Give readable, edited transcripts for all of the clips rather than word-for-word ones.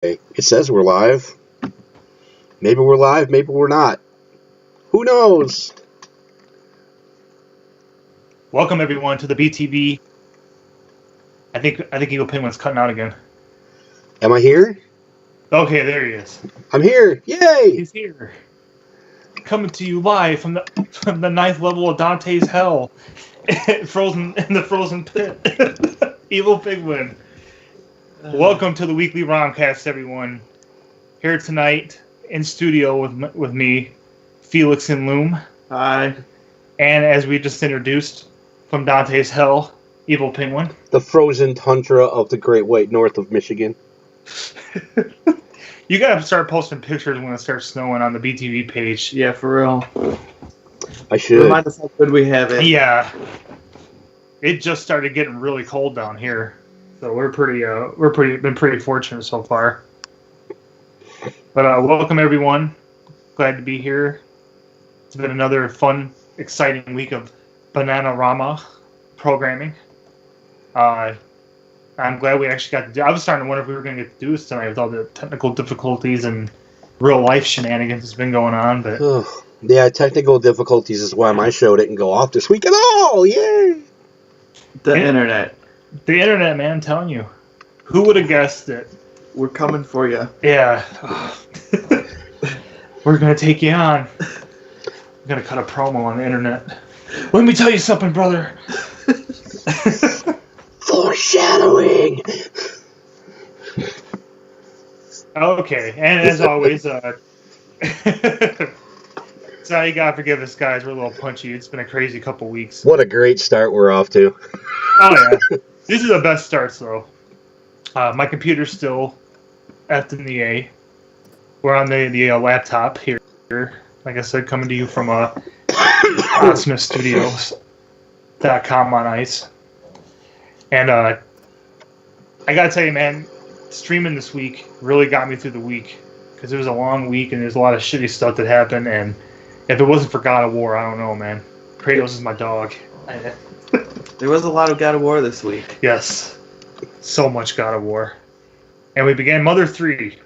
It says we're live. Maybe we're live, maybe we're not. Who knows? Welcome everyone to the BTB. I think Eagle Penguin's cutting out again. Am I here? Okay, there he is. I'm here. Yay! He's here. Coming to you live from the ninth level of Dante's Hell. Frozen in the frozen pit. Evil Penguin. Welcome to the weekly ROMcast, everyone. Here tonight in studio with me, Felix and Loom. Hi. And as we just introduced, from Dante's Hell, Evil Penguin. The frozen tundra of the Great White North of Michigan. You gotta start posting pictures when it starts snowing on the BTV page. Yeah, for real. I should. Remind us how good we have it. Yeah. It just started getting really cold down here. So we're been pretty fortunate so far. But welcome everyone. Glad to be here. It's been another fun, exciting week of BananaROMa programming. I'm glad we actually got to do. I was starting to wonder if we were going to get to do this tonight with all the technical difficulties and real life shenanigans that's been going on. But yeah, technical difficulties is why my show didn't go off this week at all. Yay! The internet. The internet, man, I'm telling you. Who would have guessed that? We're coming for you. Yeah. We're going to take you on. I'm going to cut a promo on the internet. Let me tell you something, brother. Foreshadowing. Okay, and as always, sorry, you gotta forgive us, guys. We're a little punchy. It's been a crazy couple weeks. What a great start we're off to. Oh, yeah. These are the best starts, though. My computer's still effed in the A. We're on the laptop here. Like I said, coming to you from OutSmithStudios.com on ice. And I gotta tell you, man, streaming this week really got me through the week. Because it was a long week and there's a lot of shitty stuff that happened. And if it wasn't for God of War, I don't know, man. Kratos is my dog. There was a lot of God of War this week. Yes. So much God of War. And we began Mother 3.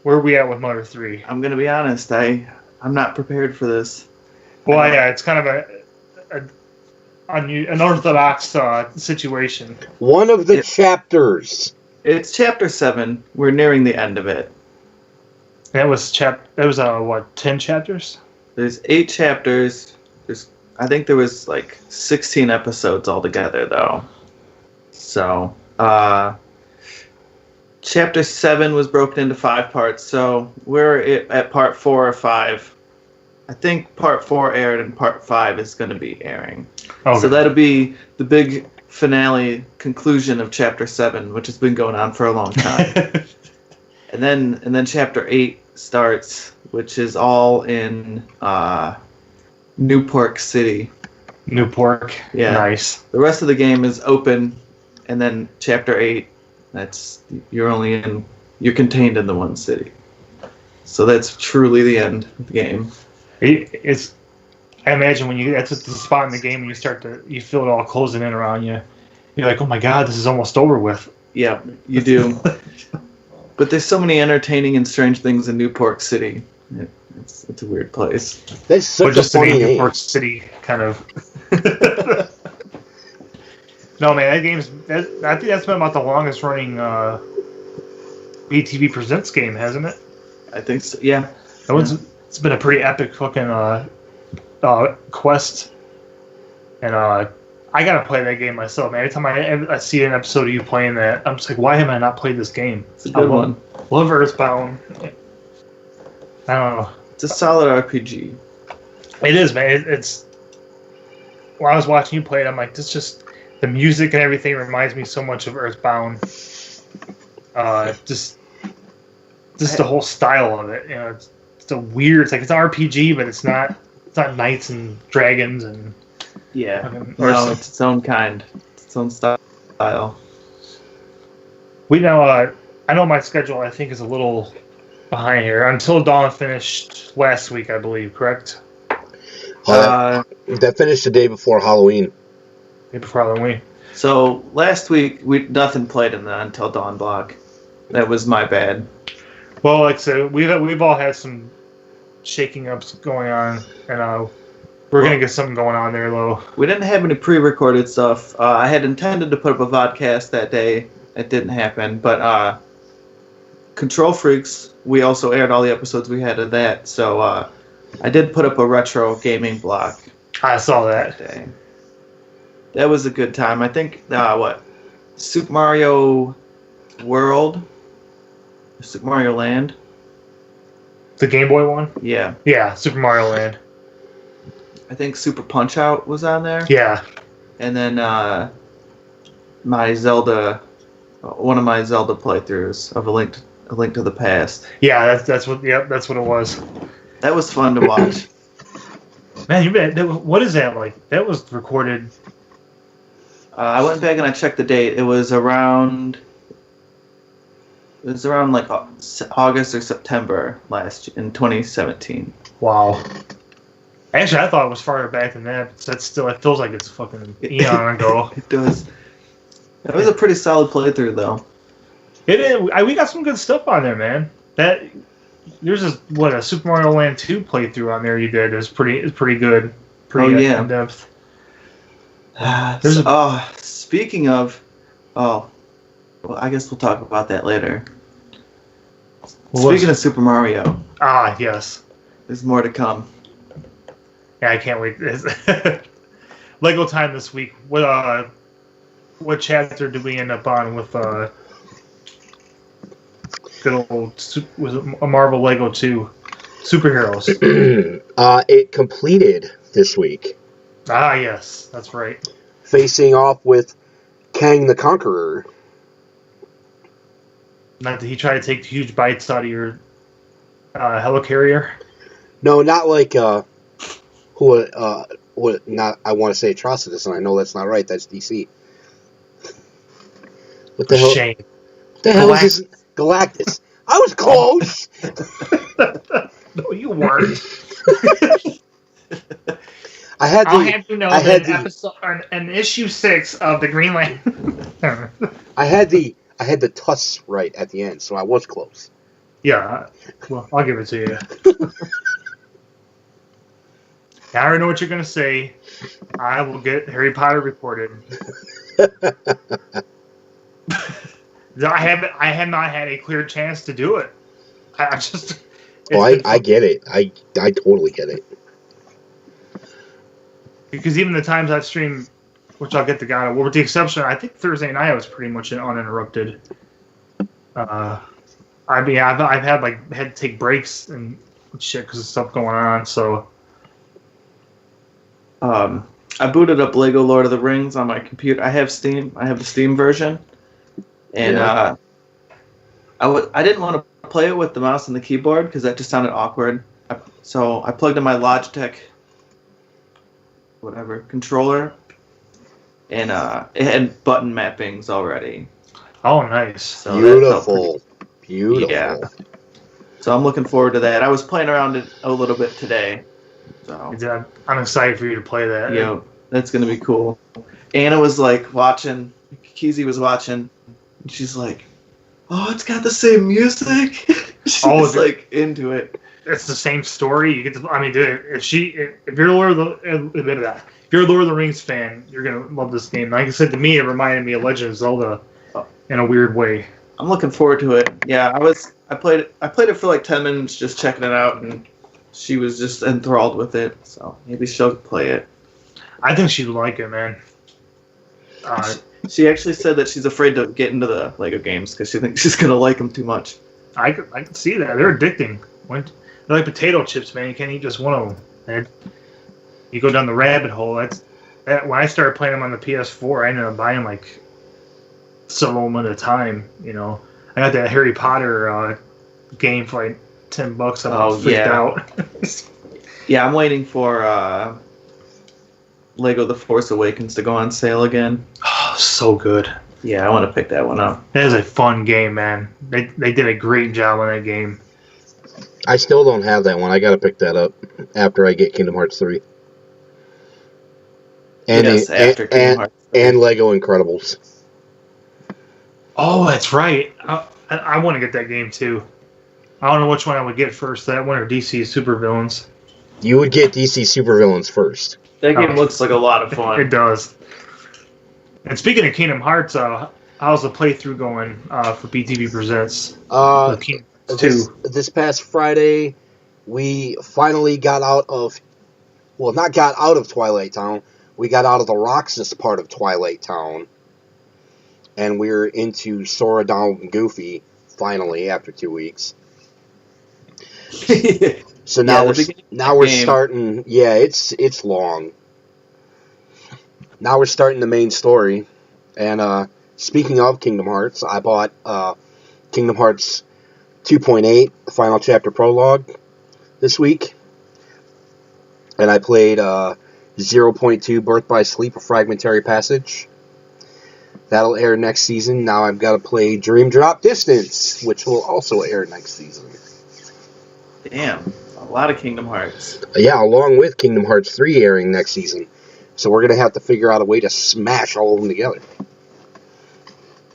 Where are we at with Mother 3? I'm going to be honest. I'm not prepared for this. Well, yeah, it's kind of an unorthodox situation. One of the chapters. It's chapter 7. We're nearing the end of it. That was 10 chapters? There's 8 chapters. I think there was like 16 episodes altogether, though. So, chapter 7 was broken into 5 parts. So we're at part 4 or 5. I think part 4 aired and part 5 is going to be airing. Okay. So that'll be the big finale conclusion of chapter 7, which has been going on for a long time. and then chapter 8 starts, which is all in Newport City. Newport. Yeah. Nice. The rest of the game is open, and then chapter 8, you're contained in the one city. So that's truly the end of the game. I imagine when that's at the spot in the game and you feel it all closing in around you. You're like, oh my God, this is almost over with. Yeah, you do. But there's so many entertaining and strange things in Newport City. It's a weird place. That's such just a funny name. Newport City, kind of. No, man, I think that's been about the longest running BTV Presents game, hasn't it? I think so. Yeah. It's been a pretty epic fucking quest, and I gotta play that game myself, man. Every time I see an episode of you playing that, I'm just like, why have I not played this game? It's a good one. Love Earthbound. I don't know. It's a solid RPG. It is, man. It's when I was watching you play it, I'm like, this just the music and everything reminds me so much of Earthbound. Just the whole style of it, you know. It's a weird. It's like it's an RPG, but it's not. It's not knights and dragons and. Yeah. No, it's its own kind. It's its own style. We know. I know my schedule. I think is a little behind here. Until Dawn finished last week, I believe. Correct. That finished the day before Halloween. Day before Halloween. So last week nothing played in the Until Dawn block. That was my bad. Well, like I said, we've all had some shaking ups going on, and we're gonna get something going on there, though. We didn't have any pre-recorded stuff. I had intended to put up a vodcast that day. It didn't happen, but Control Freaks, we also aired all the episodes we had of that. So I did put up a retro gaming blog. I saw that day. That was a good time. I think Super Mario World, Super Mario Land, the Game Boy one. Yeah, Super Mario Land. I think Super Punch Out was on there. Yeah, and then my Zelda, one of my Zelda playthroughs of A Link to the Past. Yeah, that's what it was. That was fun to watch. Man, what is that like? That was recorded. I went back and I checked the date. It was around like August or September in 2017. Wow. Actually, I thought it was farther back than that. But it feels like it's fucking eon ago. It does. That was a pretty solid playthrough, though. It is. We got some good stuff on there, man. There's a Super Mario Land 2 playthrough on there you did. It's pretty good. Pretty in depth. Speaking of, well, I guess we'll talk about that later. Speaking of Super Mario. Yes. There's more to come. Yeah, I can't wait. Lego time this week. What chapter did we end up on with good old was it a Marvel Lego 2 superheroes? It completed this week. Yes, that's right. Facing off with Kang the Conqueror. Not that he tried to take huge bites out of your helicarrier. No, not like not. I want to say Atrocitus, and I know that's not right. That's DC. What the hell? Shame. What the hell is this? Galactus. I was close. No, you weren't. I'll have you know that in issue 6 of the Green Lantern. I had the tuss right at the end, so I was close. Yeah, well, I'll give it to you. Now I already know what you're gonna say. I will get Harry Potter reported. I have not had a clear chance to do it. I get it. I totally get it. Because even the times I've streamed, which I'll get to God of War, with the exception, I think Thursday night I was pretty much uninterrupted. I've had to take breaks and shit because of stuff going on. So, I booted up Lego Lord of the Rings on my computer. I have Steam. I have the Steam version, and I didn't want to play it with the mouse and the keyboard because that just sounded awkward. So I plugged in my Logitech controller, and it had button mappings already. Oh, nice! So beautiful. Yeah. So I'm looking forward to that. I was playing around it a little bit today. So yeah, I'm excited for you to play that. Yeah, that's gonna be cool. Anna was like watching. Keezy was watching. And she's like, "Oh, it's got the same music." She's like into it. It's the same story. You get to. I mean, dude, if you're a Lord of the Rings fan, you're gonna love this game. Like I said, to me, it reminded me of Legend of Zelda in a weird way. I'm looking forward to it. Yeah, I played it for like 10 minutes just checking it out, and she was just enthralled with it. So maybe she'll play it. I think she'd like it, man. She actually said that she's afraid to get into the Lego games because she thinks she's gonna like them too much. I can see that. They're addicting. They're like potato chips, man. You can't eat just one of them. And you go down the rabbit hole. When I started playing them on the PS4, I ended up buying like some of them at a time. You know, I got that Harry Potter game for like $10. And I was freaked out. Yeah, I'm waiting for Lego The Force Awakens to go on sale again. Oh, so good. Yeah, I want to pick that one up. That is a fun game, man. They did a great job on that game. I still don't have that one. I got to pick that up after I get Kingdom Hearts 3. And after Kingdom Hearts 3. And Lego Incredibles. Oh, that's right. I want to get that game too. I don't know which one I would get first, that one or DC Supervillains. You would get DC Supervillains first. That game looks like a lot of fun. It does. And speaking of Kingdom Hearts, how's the playthrough going for BTV Presents? This past Friday, we finally got out of... Well, not got out of Twilight Town. We got out of the Roxas part of Twilight Town. And we're into Sora, Donald, and Goofy, finally, after 2 weeks. So now we're starting... Yeah, it's long. Now we're starting the main story. And speaking of Kingdom Hearts, I bought Kingdom Hearts 2.8, the final chapter prologue, this week. And I played 0.2, Birth by Sleep, a fragmentary passage. That'll air next season. Now I've got to play Dream Drop Distance, which will also air next season. Damn, a lot of Kingdom Hearts. Yeah, along with Kingdom Hearts 3 airing next season. So we're going to have to figure out a way to smash all of them together.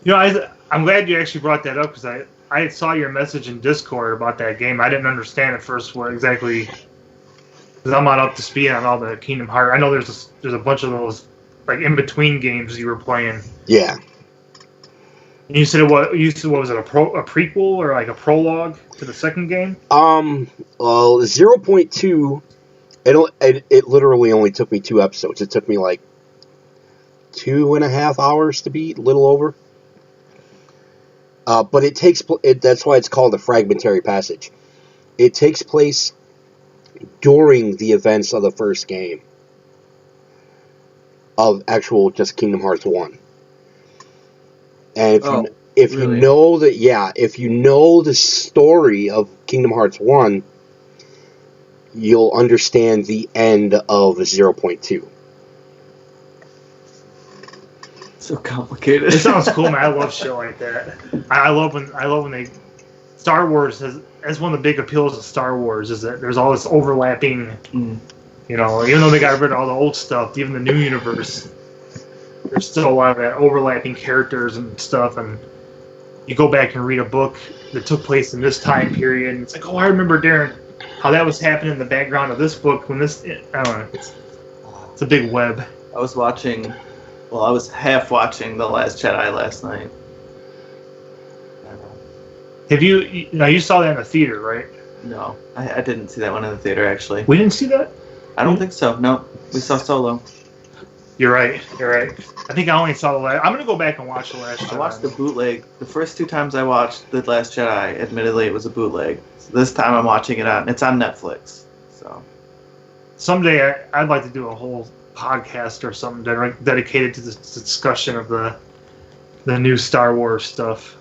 You know, I'm glad you actually brought that up, because I saw your message in Discord about that game. I didn't understand at first what exactly... Because I'm not up to speed on all the Kingdom Hearts. I know there's a bunch of those like in-between games you were playing. Yeah. And you said what was it, a prequel or like a prologue to the second game? Well, 0.2, it literally only took me 2 episodes. It took me like 2.5 hours to beat, a little over. But that's why it's called a fragmentary passage. It takes place during the events of the first game of actual just Kingdom Hearts 1. And if you know the story of Kingdom Hearts 1, you'll understand the end of 0.2. So complicated. It sounds cool, man. I love shit like that. I love when they Star Wars that's one of the big appeals of Star Wars is that there's all this overlapping. You know, even though they got rid of all the old stuff, even the new universe, there's still a lot of that overlapping characters and stuff. And you go back and read a book that took place in this time period, and it's like, oh, I remember, Darren, how that was happening in the background of this book when this. I don't know. It's a big web. I was half watching The Last Jedi last night. Have you saw that in the theater, right? No, I didn't see that one in the theater, actually. We didn't see that? I don't think so. No, we saw Solo. You're right. I think I only saw the last... I'm going to go back and watch The Last Jedi. I watched the bootleg. The first 2 times I watched The Last Jedi, admittedly, it was a bootleg. So this time I'm watching it it's on Netflix. So someday I'd like to do a whole podcast or something dedicated to the discussion of the new Star Wars stuff.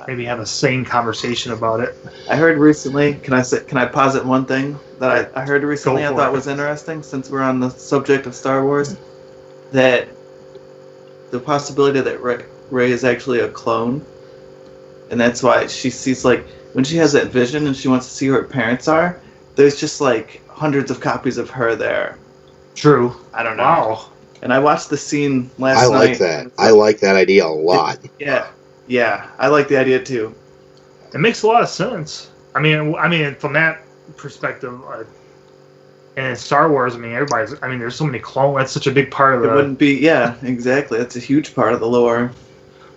Maybe have a sane conversation about it. I heard recently. Can I posit one thing that I heard recently? I thought was interesting. Since we're on the subject of Star Wars, that the possibility that Rey is actually a clone, and that's why she sees, like, when she has that vision and she wants to see who her parents are. There's just like hundreds of copies of her there. True. I don't know. Wow. And I watched the scene last night. I like that. I like that idea a lot. Yeah, I like the idea too. It makes a lot of sense. I mean, from that perspective, and in Star Wars, there's so many clones. That's such a big part of it. Wouldn't be, yeah, exactly. That's a huge part of the lore.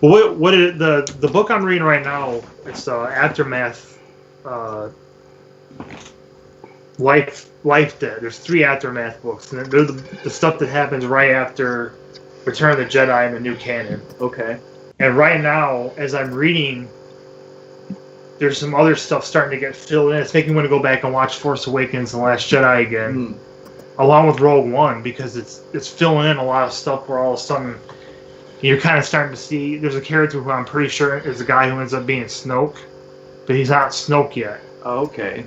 Well, the book I'm reading right now? It's Aftermath, Life Dead. There's 3 Aftermath books, and they're the stuff that happens right after Return of the Jedi and the new canon. Okay. And right now, as I'm reading, there's some other stuff starting to get filled in. It's making me want to go back and watch Force Awakens and The Last Jedi again, along with Rogue One, because it's filling in a lot of stuff where all of a sudden you're kind of starting to see. There's a character who I'm pretty sure is the guy who ends up being Snoke, but he's not Snoke yet. Oh, okay.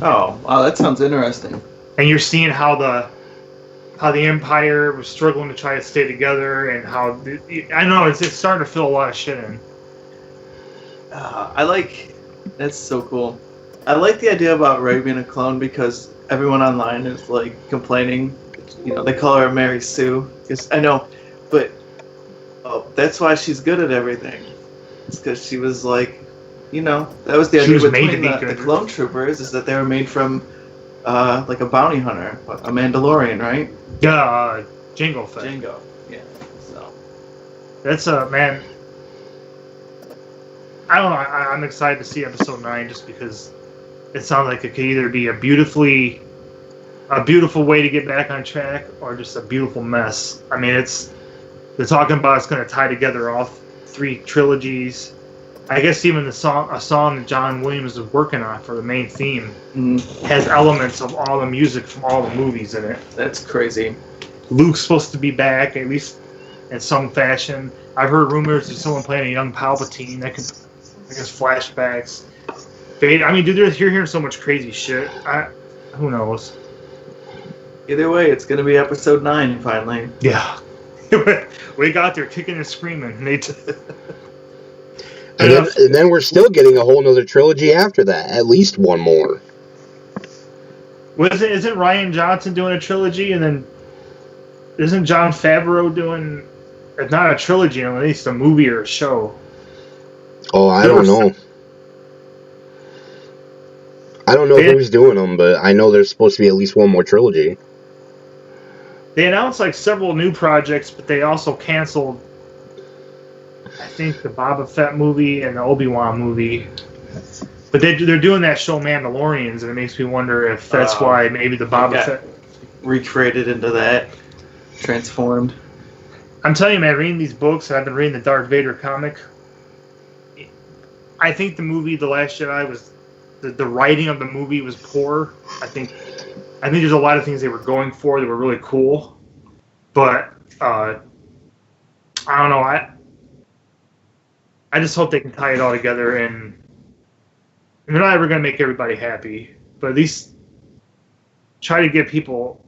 Wow, that sounds interesting. And you're seeing how the Empire was struggling to try to stay together, and how I don't know, it's starting to fill a lot of shit in. That's so cool. I like the idea about Rey being a clone because everyone online is like complaining. You know, they call her Mary Sue. I know, but that's why she's good at everything. because she was like, that was the idea between the clone troopers, is that they were made from like a bounty hunter, a Mandalorian, right? Yeah, Jango Fett. Jango, yeah. So that's man. I don't know. I'm excited to see episode 9 just because it sounds like it could either be a beautiful way to get back on track or just a beautiful mess. I mean, they're talking about it's going to tie together all 3 trilogies. I guess even a song that John Williams is working on for the main theme has elements of all the music from all the movies in it. That's crazy. Luke's supposed to be back, at least in some fashion. I've heard rumors of someone playing a young Palpatine that could, I guess, flashbacks. I mean, dude, you're hearing so much crazy shit. Who knows? Either way, it's going to be episode 9 finally. Yeah. We got there kicking and screaming. And then we're still getting a whole nother trilogy after that. At least one more. Isn't Rian Johnson doing a trilogy? And then isn't Jon Favreau doing, if not a trilogy, at least a movie or a show? Oh, I don't know. I don't know who's doing them, but I know there's supposed to be at least one more trilogy. They announced like several new projects, but they also canceled, I think, the Boba Fett movie and the Obi-Wan movie. But they're doing that show Mandalorians, and it makes me wonder if that's why maybe the Boba Fett recreated into that, transformed. I'm telling you, man, reading these books, and I've been reading the Darth Vader comic. I think the movie The Last Jedi was the writing of the movie was poor. I think there's a lot of things they were going for that were really cool, but I don't know. I just hope they can tie it all together, and they're not ever going to make everybody happy, but at least try to give people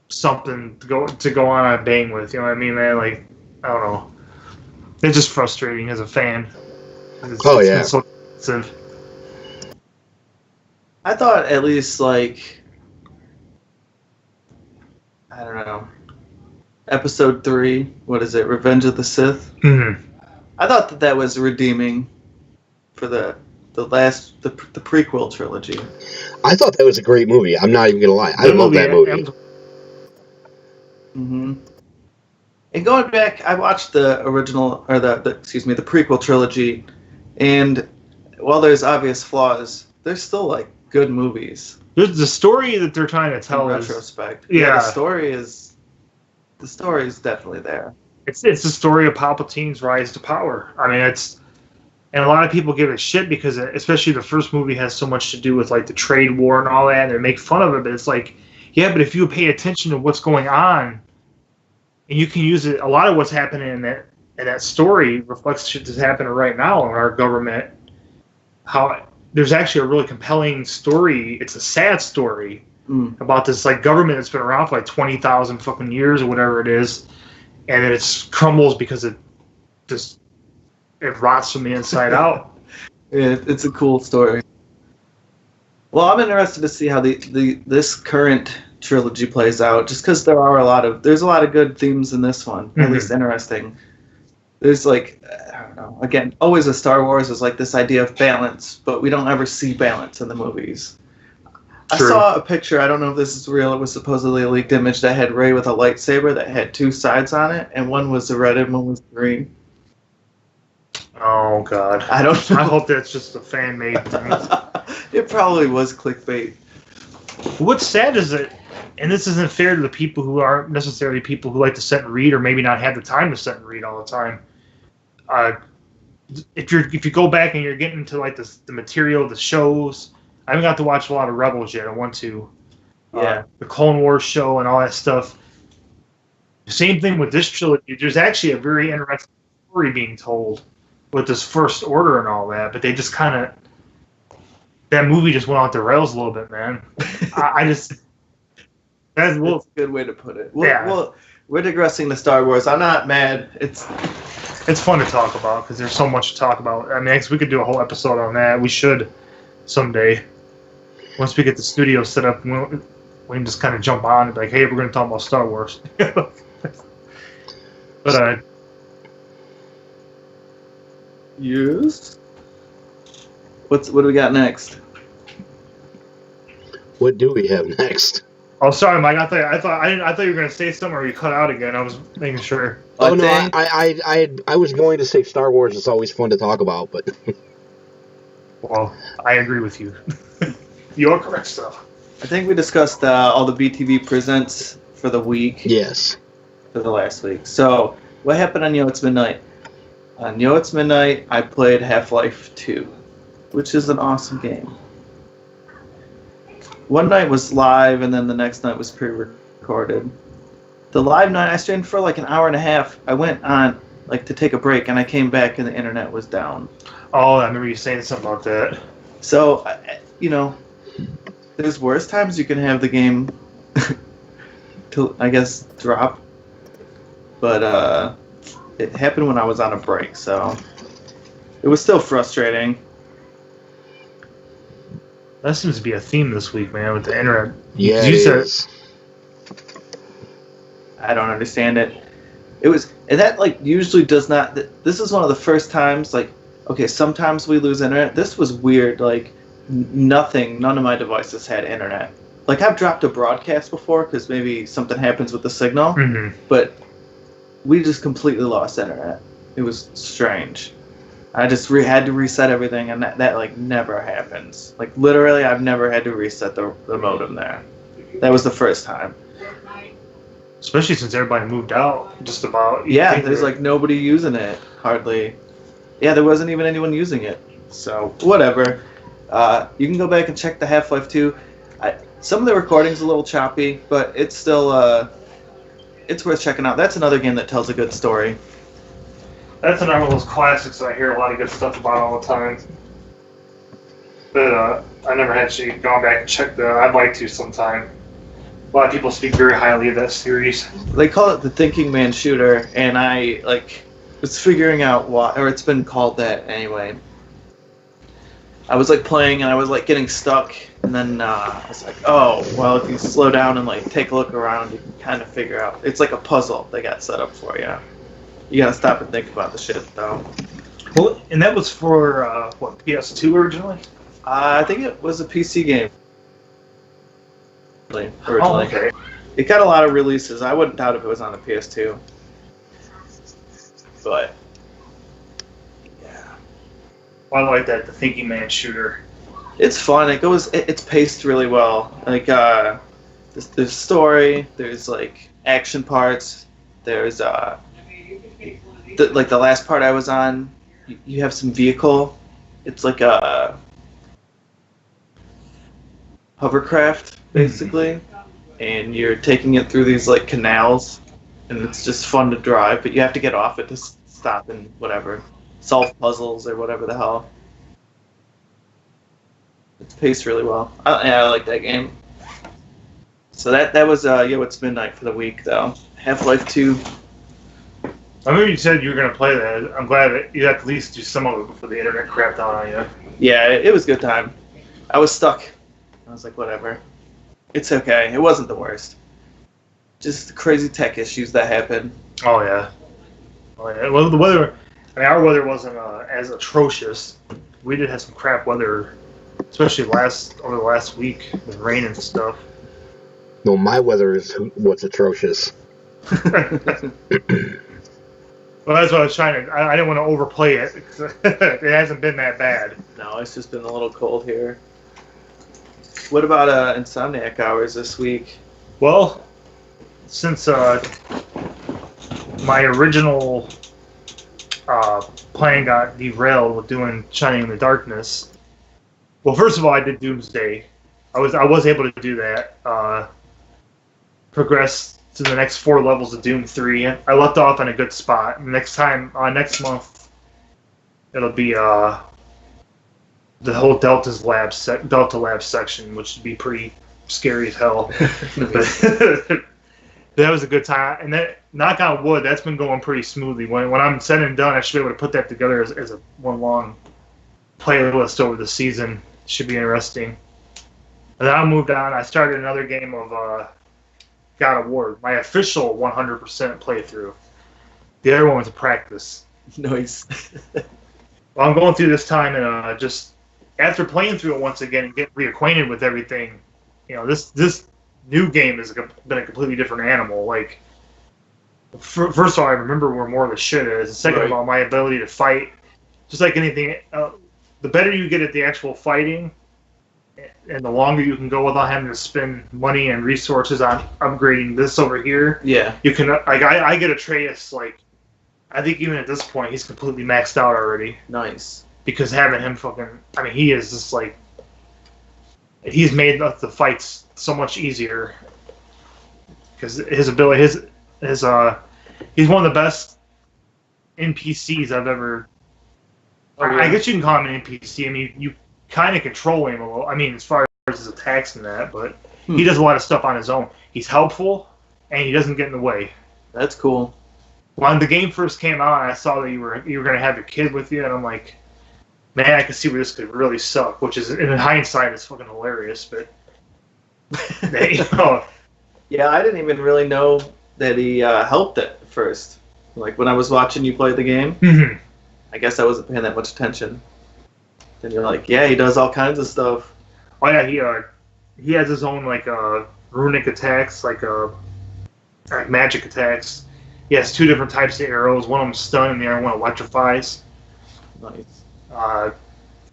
something to go on a bang with. You know what I mean, man? Like, I don't know. It's just frustrating as a fan. It's been so expensive. I thought at least, like, I don't know, episode 3, what is it, Revenge of the Sith? Mm-hmm. I thought that was redeeming for the prequel trilogy. I thought that was a great movie. I'm not even going to lie. I love that movie. Mm-hmm. And going back, I watched the original, or the prequel trilogy, and while there's obvious flaws, there's still, like, good movies. There's the story that they're trying to tell in retrospect. Yeah, the story is definitely there. It's the story of Palpatine's rise to power. I mean, and a lot of people give it shit because especially the first movie has so much to do with like the trade war and all that, and they make fun of it. But it's like, yeah, but if you pay attention to what's going on, and you can use it, a lot of what's happening in that story reflects shit that's happening right now in our government. How there's actually a really compelling story. It's a sad story about this like government that's been around for like 20,000 fucking years or whatever it is, and then it crumbles because it rots from the inside out. Yeah, it's a cool story. Well, I'm interested to see how this current trilogy plays out, just because there's a lot of good themes in this one, at least interesting. There's like, I don't know, again, always with Star Wars is like this idea of balance, but we don't ever see balance in the movies. True. I saw a picture, I don't know if this is real, it was supposedly a leaked image that had Rey with a lightsaber that had 2 sides on it, and one was red and one was green. Oh, God. I don't know. I hope that's just a fan-made thing. It probably was clickbait. What's sad is that, and this isn't fair to the people who aren't necessarily people who like to sit and read or maybe not have the time to sit and read all the time. If you go back and you're getting into like the material, the shows, I haven't got to watch a lot of Rebels yet. I want to. Yeah. The Clone Wars show and all that stuff. Same thing with this trilogy. There's actually a very interesting story being told with this First Order and all that, but they just kind of, that movie just went off the rails a little bit, man. That's a good way to put it. We're digressing to Star Wars. I'm not mad. It's fun to talk about because there's so much to talk about. I mean, we could do a whole episode on that. We should someday. Once we get the studio set up, we can just kind of jump on and be like, hey, we're going to talk about Star Wars. But Yes. What do we got next? What do we have next? Oh, sorry, Mike. I thought you were gonna say something or you cut out again. I was making sure. Oh no, I was going to say Star Wars is always fun to talk about, but well, I agree with you. You're correct, stuff. I think we discussed all the BTV presents for the week. yes. For the last week. So, what happened on Yo It's Midnight? On Yo It's Midnight, I played Half-Life 2, which is an awesome game. One night was live, and then the next night was pre-recorded. The live night, I streamed for like an hour and a half. I went on like to take a break, and I came back, and the internet was down. Oh, I remember you saying something about that. So, there's worse times you can have the game to, I guess, drop. But it happened when I was on a break, so it was still frustrating. That seems to be a theme this week, man, with the internet. Yeah, it is. I don't understand it. It was, and that like usually does not. This is one of the first times, like, okay, sometimes we lose internet. This was weird. Like, none of my devices had internet. Like, I've dropped a broadcast before because maybe something happens with the signal, but we just completely lost internet. It was strange. I just had to reset everything, and that like never happens. Like, literally, I've never had to reset the modem there. That was the first time. Especially since everybody moved out, just about. Yeah, there's like nobody using it, hardly. Yeah, there wasn't even anyone using it. So, whatever. You can go back and check the Half-Life 2. Some of the recording's a little choppy, but it's still, it's worth checking out. That's another game that tells a good story. That's another one of those classics that I hear a lot of good stuff about all the time. But I never had actually gone back and checked that. I'd like to sometime. A lot of people speak very highly of that series. They call it the Thinking Man Shooter, and I was figuring out why, or it's been called that anyway. I was like playing, and I was like getting stuck, and then I was like, oh, well, if you slow down and like take a look around, you can kind of figure out. It's like a puzzle they got set up for you. You gotta stop and think about the shit, though. Well, and that was for what, PS2 originally? I think it was a PC game. Originally. Oh, okay. It got a lot of releases. I wouldn't doubt if it was on the PS2. But yeah, I like that, the Thinking Man Shooter. It's fun. It's paced really well. Like there's story. There's like action parts. There's the last part I was on. You have some vehicle. It's like a hovercraft, basically, and you're taking it through these like canals, and it's just fun to drive, but you have to get off it to stop and whatever, solve puzzles or whatever the hell. It's paced really well. I like that game. So that was It's Midnight for the week, though. Half-Life 2. I remember you said you were going to play that. I'm glad that you at least do some of it before the internet crapped out on you. Yeah, it was a good time. I was stuck. I was like, whatever. It's okay. It wasn't the worst. Just the crazy tech issues that happened. Oh, yeah. Well, the weather, our weather wasn't as atrocious. We did have some crap weather, especially over the last week with rain and stuff. No, my weather is what's atrocious. Well, that's what I was trying to. I didn't want to overplay it. It hasn't been that bad. No, it's just been a little cold here. What about Insomniac hours this week? Well, since my original plan got derailed with doing Shining in the Darkness. Well, first of all, I did Doomsday. I was able to do that. Progress to the next 4 levels of Doom 3. I left off in a good spot. Next month, it'll be the whole Delta Lab section, which would be pretty scary as hell. But that was a good time. And that, knock on wood, that's been going pretty smoothly. When I'm said and done, I should be able to put that together as a one long playlist over the season. Should be interesting. And then I moved on. I started another game of God of War, my official 100% playthrough. The other one was a practice. Nice. I'm going through this time and just after playing through it once again and getting reacquainted with everything, this new game has been a completely different animal. Like, first of all, I remember where more of the shit is. Second of all, my ability to fight, just like anything, the better you get at the actual fighting, and the longer you can go without having to spend money and resources on upgrading this over here. Yeah. You can, like, I get Atreus, like, I think even at this point, he's completely maxed out already. Nice. Because having him he is just like, he's made the fights so much easier. Because his ability, he's one of the best NPCs I've ever. I guess you can call him an NPC. I mean, you kind of control him a little. I mean, as far as his attacks and that, but he does a lot of stuff on his own. He's helpful, and he doesn't get in the way. That's cool. When the game first came out, I saw that you were going to have your kid with you, and I'm like, man, I can see where this could really suck. Which is, in hindsight, it's fucking hilarious. But yeah, I didn't even really know that he helped at first. Like when I was watching you play the game, I guess I wasn't paying that much attention. Then you're like, yeah, he does all kinds of stuff. Oh yeah, he has his own like runic attacks, like magic attacks. He has two different types of arrows. One of them stun, and the other one electrifies. Nice.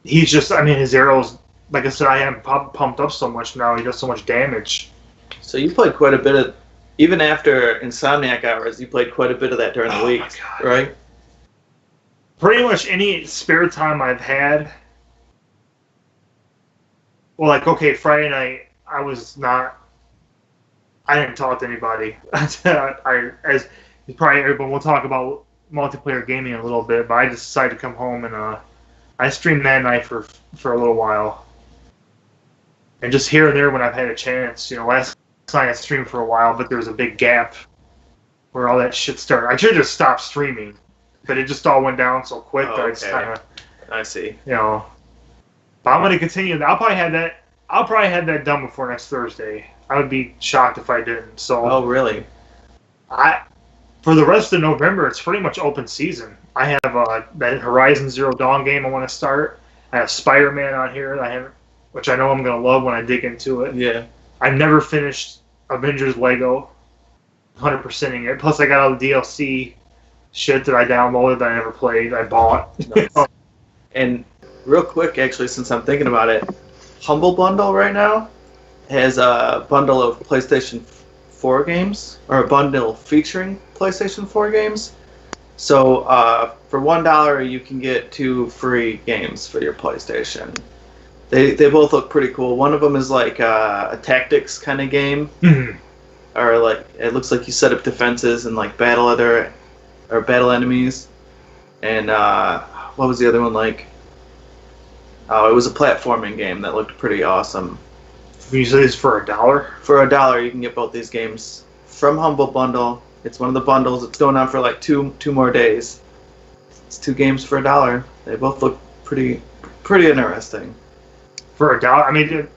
He's just, I mean, his arrows. Like I said, I have him pumped up so much now. He does so much damage. So you played quite a bit of, even after Insomniac hours, you played quite a bit of that during the week, right? Pretty much any spare time I've had. Well, like, okay, Friday night, I didn't talk to anybody. As probably everyone, we'll talk about multiplayer gaming in a little bit, but I just decided to come home and I streamed that night for a little while. And just here and there when I've had a chance, last night I streamed for a while, but there was a big gap where all that shit started. I should have just stopped streaming, but it just all went down so quick that I just kind of. I see. But I'm going to continue. I'll probably have that done before next Thursday. I would be shocked if I didn't. So. Oh really? For the rest of November, it's pretty much open season. I have that Horizon Zero Dawn game I want to start. I have Spider-Man on here which I know I'm going to love when I dig into it. Yeah. I've never finished Avengers Lego, 100%ing it. Plus, I got all the DLC shit that I downloaded that I never played. I bought. Nice. And real quick, actually, since I'm thinking about it, Humble Bundle right now has a bundle of PlayStation 4 games, or a bundle featuring PlayStation 4 games. So for $1, you can get 2 free games for your PlayStation. They both look pretty cool. One of them is like a tactics kind of game, or like it looks like you set up defenses and like battle enemies. And what was the other one like? Oh, it was a platforming game that looked pretty awesome. Usually it's for $1. For $1, you can get both these games from Humble Bundle. It's one of the bundles. It's going on for like two more days. It's 2 games for $1. They both look pretty interesting. For $1, I mean,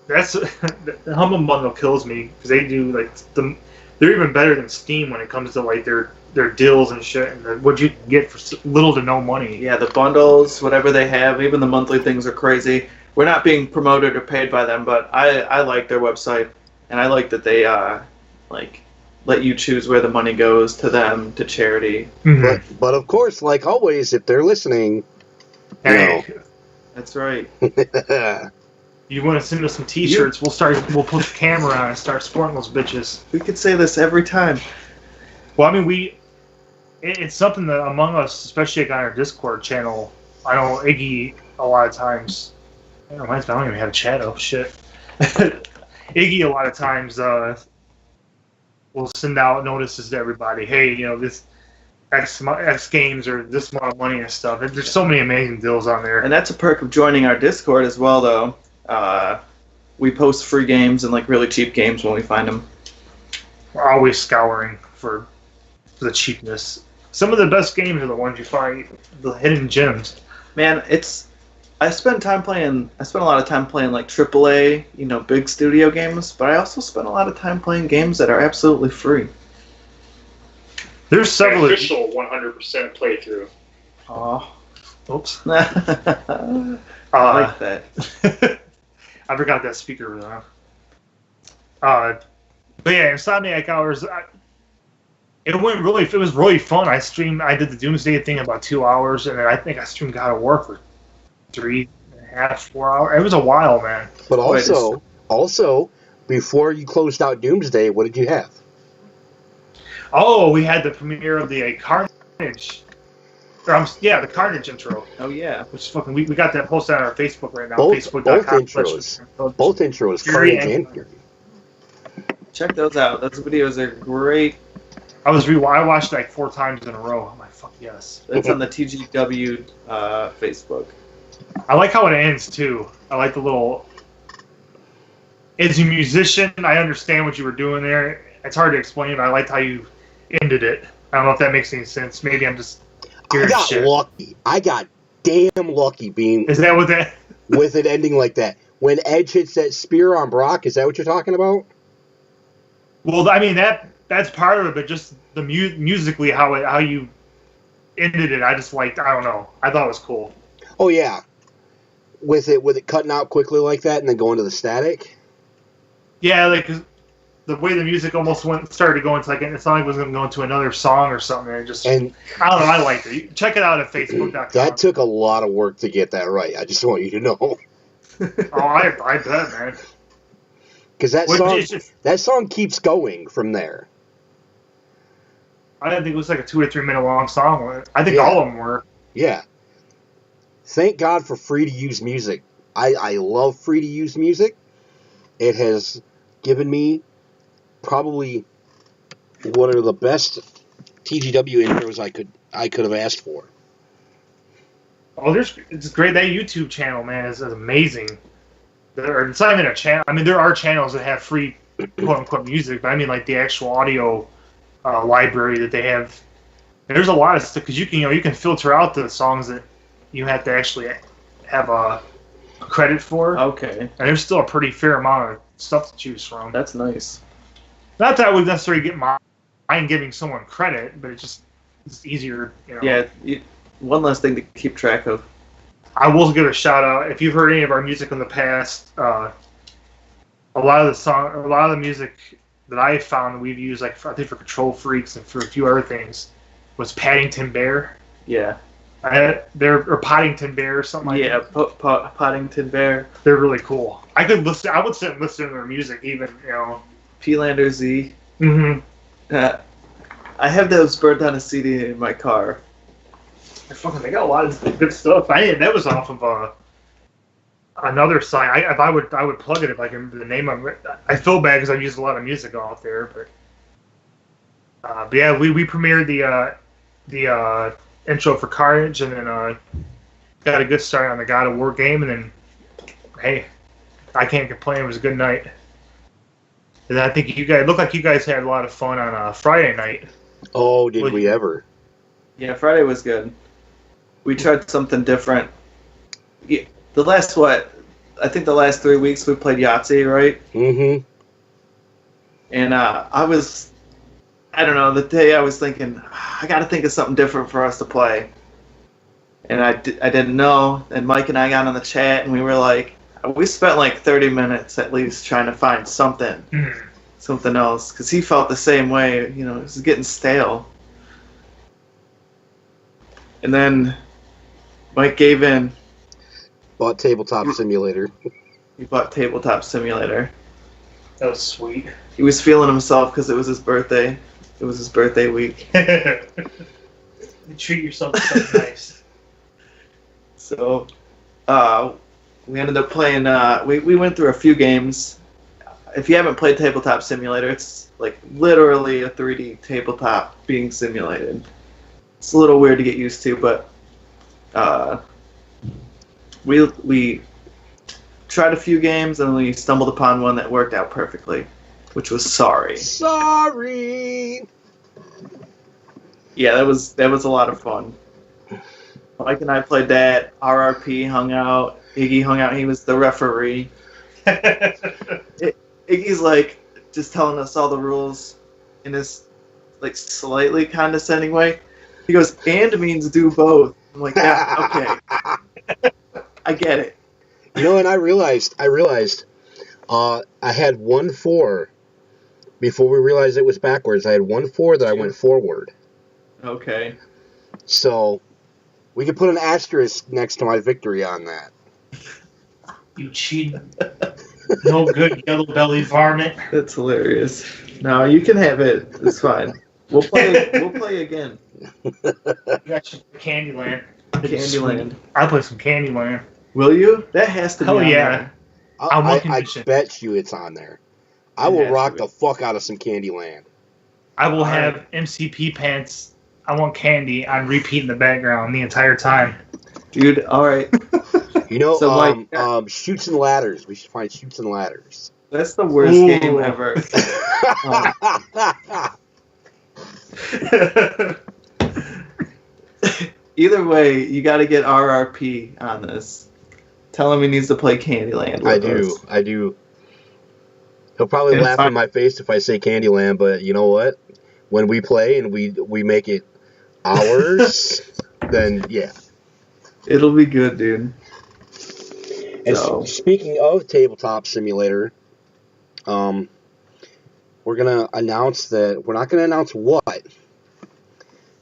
that's the Humble Bundle kills me because they do like they're even better than Steam when it comes to like their deals and shit and what you can get for little to no money. Yeah, the bundles, whatever they have, even the monthly things are crazy. We're not being promoted or paid by them, but I like their website, and I like that they like let you choose where the money goes to them, to charity. But of course, like always, if they're listening, That's right. You want to send us some T-shirts? We'll put the camera on and start sporting those bitches. We could say this every time. Well, I mean, it's something that among us, especially on our Discord channel, I know Iggy a lot of times. I don't even have a chat. Oh shit. Iggy a lot of times will send out notices to everybody. Hey, this X games or this amount of money and stuff. There's so many amazing deals on there. And that's a perk of joining our Discord as well, though. We post free games and like really cheap games when we find them. We're always scouring for the cheapness. Some of the best games are the ones you find, the hidden gems. Man, I spent a lot of time playing like AAA, big studio games, but I also spent a lot of time playing games that are absolutely free. There's several official 100% playthrough. Oh, Oops. I like that. I forgot that speaker was on. But yeah, Insomniac Hours. It was really fun. I did the Doomsday thing in about 2 hours, and then I think I streamed God of War for 3.5, 4 hours. It was a while, man. But also, before you closed out Doomsday, what did you have? Oh, we had the premiere of the Carnage. The Carnage intro. Oh yeah, which is fucking. We got that posted on our Facebook right now. Both intros. Both intros. Carnage and Fury. Check those out. Those videos are great. I watched it like 4 times in a row. I'm like, fuck yes. It's on the TGW Facebook. I like how it ends too. I like the little. As a musician, I understand what you were doing there. It's hard to explain, but I liked how you ended it. I don't know if that makes any sense. Maybe I'm just. Lucky. I got damn lucky being. Is that what that? With it ending like that. When Edge hits that spear on Brock, is that what you're talking about? Well, I mean that's part of it, but just the musically how you ended it, I just liked. I don't know. I thought it was cool. Oh yeah, with it cutting out quickly like that and then going to the static. Yeah, like the way the music almost started going to it sounded like it was going to go into another song or something. I don't know. I liked it. Check it out at Facebook.com. That took a lot of work to get that right. I just want you to know. Oh, I bet, man. Because that song keeps going from there. I didn't think it was like a 2 or 3 minute long song. I think all of them were. Yeah. Thank God for free to use music. I love free to use music. It has given me probably one of the best TGW intros I could have asked for. Oh, it's great. That YouTube channel, man, is amazing. It's not even a channel. I mean, there are channels that have free quote unquote music, but I mean like the actual audio library that they have. There's a lot of stuff because you can filter out the songs that you have to actually have a credit for. Okay. And there's still a pretty fair amount of stuff to choose from. That's nice. Not that I would necessarily get mind giving someone credit, but it's easier. Yeah, one less thing to keep track of. I will give a shout out if you've heard any of our music in the past. A lot of the music that I found we've used, like I think for Control Freaks and for a few other things, was Paddington Bear. Yeah. Or Poddington Bear or something like that. Yeah, Poddington Bear. They're really cool. I would sit and listen to their music even, P-Lander Z. Mm-hmm. I have those burnt on a CD in my car. They got a lot of good stuff. That was off of another site. I would plug it if I can remember the name of it. I feel bad because I've used a lot of music off there, but yeah, we premiered the intro for Carnage, and then got a good start on the God of War game, and then hey, I can't complain. It was a good night. And I think it looked like you guys had a lot of fun on Friday night. Oh, did we ever? Yeah, Friday was good. We tried something different. Yeah, I think the last 3 weeks we played Yahtzee, right? Mm-hmm. And I don't know, the day I was thinking, I got to think of something different for us to play. And I didn't know. And Mike and I got on the chat, and we were like, we spent like 30 minutes at least trying to find something else. Because he felt the same way, it was getting stale. And then Mike gave in. Bought Tabletop Simulator. He bought Tabletop Simulator. That was sweet. He was feeling himself because it was his birthday. It was his birthday week. You treat yourself to something nice. So, we ended up playing. We went through a few games. If you haven't played Tabletop Simulator, it's like literally a 3D tabletop being simulated. It's a little weird to get used to, but we tried a few games and we stumbled upon one that worked out perfectly, which was Sorry. Sorry. Yeah, that was a lot of fun. Mike and I played that. RRP hung out. Iggy hung out. He was the referee. Iggy's like just telling us all the rules in this like slightly condescending way. He goes, "And means do both." I'm like, yeah, okay. I get it. And I realized, I had 1-4 before we realized it was backwards. I had 1-4 that I went forward. Okay. So we could put an asterisk next to my victory on that. You cheating. No good yellow belly varmint. That's hilarious. No, you can have it. It's fine. We'll play again. You got Candyland. Candyland. I'll play some Candyland. Will you? That has to be on yeah. I bet you it's on there. I will rock the fuck out of some Candyland. I will have MCP pants. I want candy on repeat in the background the entire time. Dude, alright. So Chutes and Ladders. We should find Chutes and Ladders. That's the worst game ever. Either way, you got to get RRP on this. Tell him he needs to play Candyland. I do. He'll probably laugh in my face if I say Candyland, but you know what? When we play and we make it ours, then yeah. It'll be good, dude. And speaking of Tabletop Simulator, we're gonna announce that we're not gonna announce what,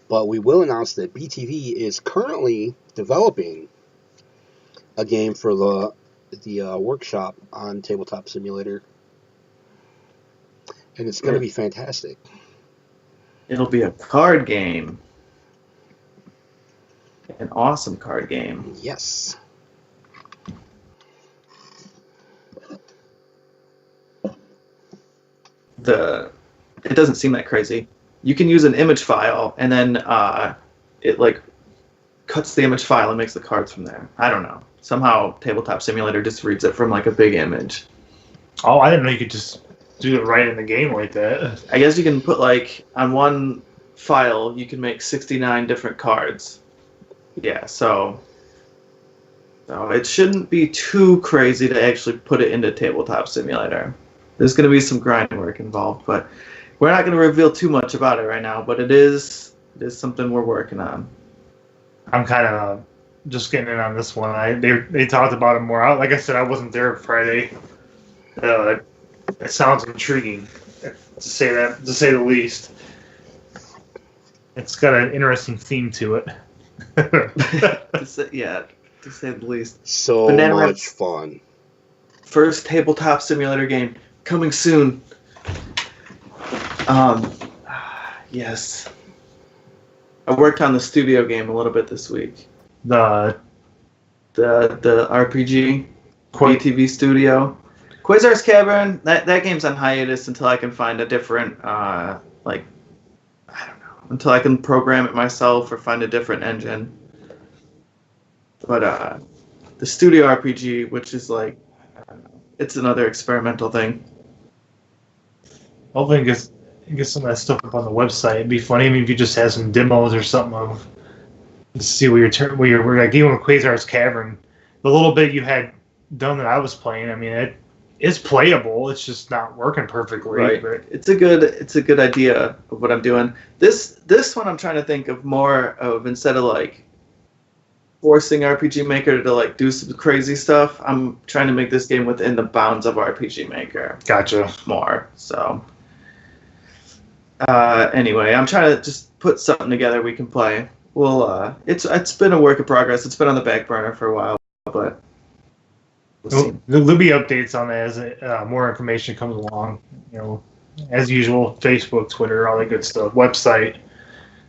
but we will announce that BTV is currently developing a game for the workshop on Tabletop Simulator, and it's gonna be fantastic. It'll be a card game. An awesome card game. Yes. It doesn't seem that crazy. You can use an image file, and then it like cuts the image file and makes the cards from there. I don't know. Somehow Tabletop Simulator just reads it from like a big image. Oh, I didn't know you could just do it right in the game like that. I guess you can put like on one file you can make 69 different cards. Yeah, so it shouldn't be too crazy to actually put it into Tabletop Simulator. There's going to be some grind work involved, but we're not going to reveal too much about it right now, but it is something we're working on. I'm kind of just getting in on this one. They talked about it more. Like I said, I wasn't there Friday. It sounds intriguing, to say the least. It's got an interesting theme to it. to say the least. So much fun. First Tabletop Simulator game coming soon. Yes. I worked on the studio game a little bit this week. The RPG BTV Studio. Quasar's Cavern, that game's on hiatus until I can find a different until I can program it myself or find a different engine. But the Studio RPG, which is like, I don't know, it's another experimental thing. Hopefully get some of that stuff up on the website. It'd be funny if you just had some demos or something of to see where you're like even with Quasar's Cavern. The little bit you had done that I was playing, I mean it's playable. It's just not working perfectly. Right. But It's a good idea of what I'm doing. This one I'm trying to think of more of, instead of like forcing RPG Maker to like do some crazy stuff, I'm trying to make this game within the bounds of RPG Maker. Gotcha. More. So anyway, I'm trying to just put something together we can play. Well, it's been a work in progress. It's been on the back burner for a while, but there'll be updates on that as more information comes along. As usual, Facebook, Twitter, all that good stuff. Website.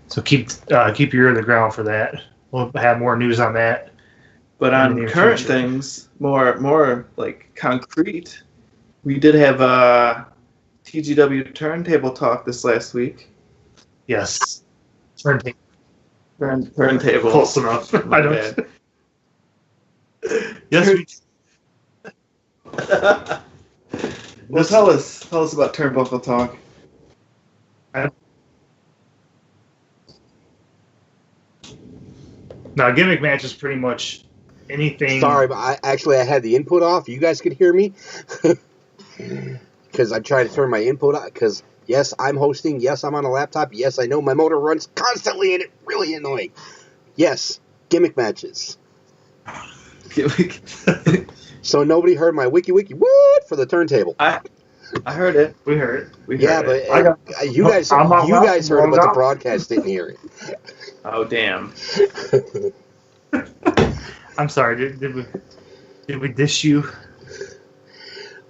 So keep your ear to the ground for that. We'll have more news on that. But on current things, more like concrete, we did have TGW Turntable Talk this last week. Yes. Turntable. Close enough. I don't. Yes. Well, tell us about Turnbuckle Talk. Now, gimmick match is pretty much anything. Sorry, but I had the input off. You guys could hear me because I tried to turn my input on. Because yes, I'm hosting. Yes, I'm on a laptop. Yes, I know my motor runs constantly and it's really annoying. Yes, gimmick matches. So nobody heard my wiki what for the turntable. I heard it. We heard it. But you guys heard it, but the broadcast didn't hear it. Oh damn! I'm sorry. Did we dish you?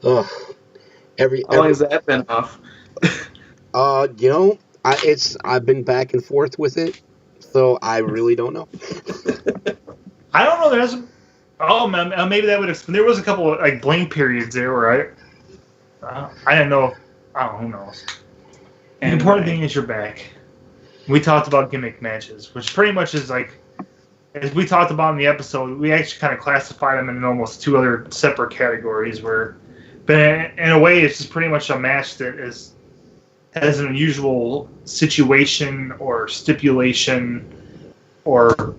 How long has that been off? I've been back and forth with it, so I really don't know. I don't know. Maybe that would explain. There was a couple of like blank periods there where I didn't know. Who knows? The important thing is you're back. We talked about gimmick matches, which pretty much is like, as we talked about in the episode, we actually kind of classified them in almost two other separate categories. But in a way, it's just pretty much a match that has an unusual situation or stipulation or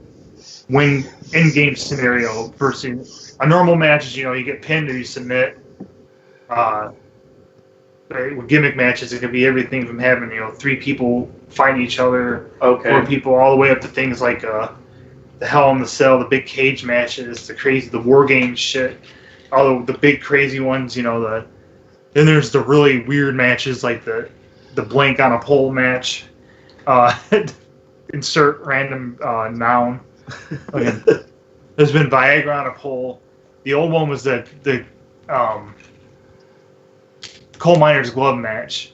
win in-game scenario versus a normal match is, you get pinned or you submit. With gimmick matches, it could be everything from having, 3 people fighting each other, 4 people, all the way up to things like the Hell in the Cell, the big cage matches, the War Games shit, all the big crazy ones, then there's the really weird matches like the blank on a pole match, insert random noun. There's been Viagra on a pole. The old one was the coal miner's glove match.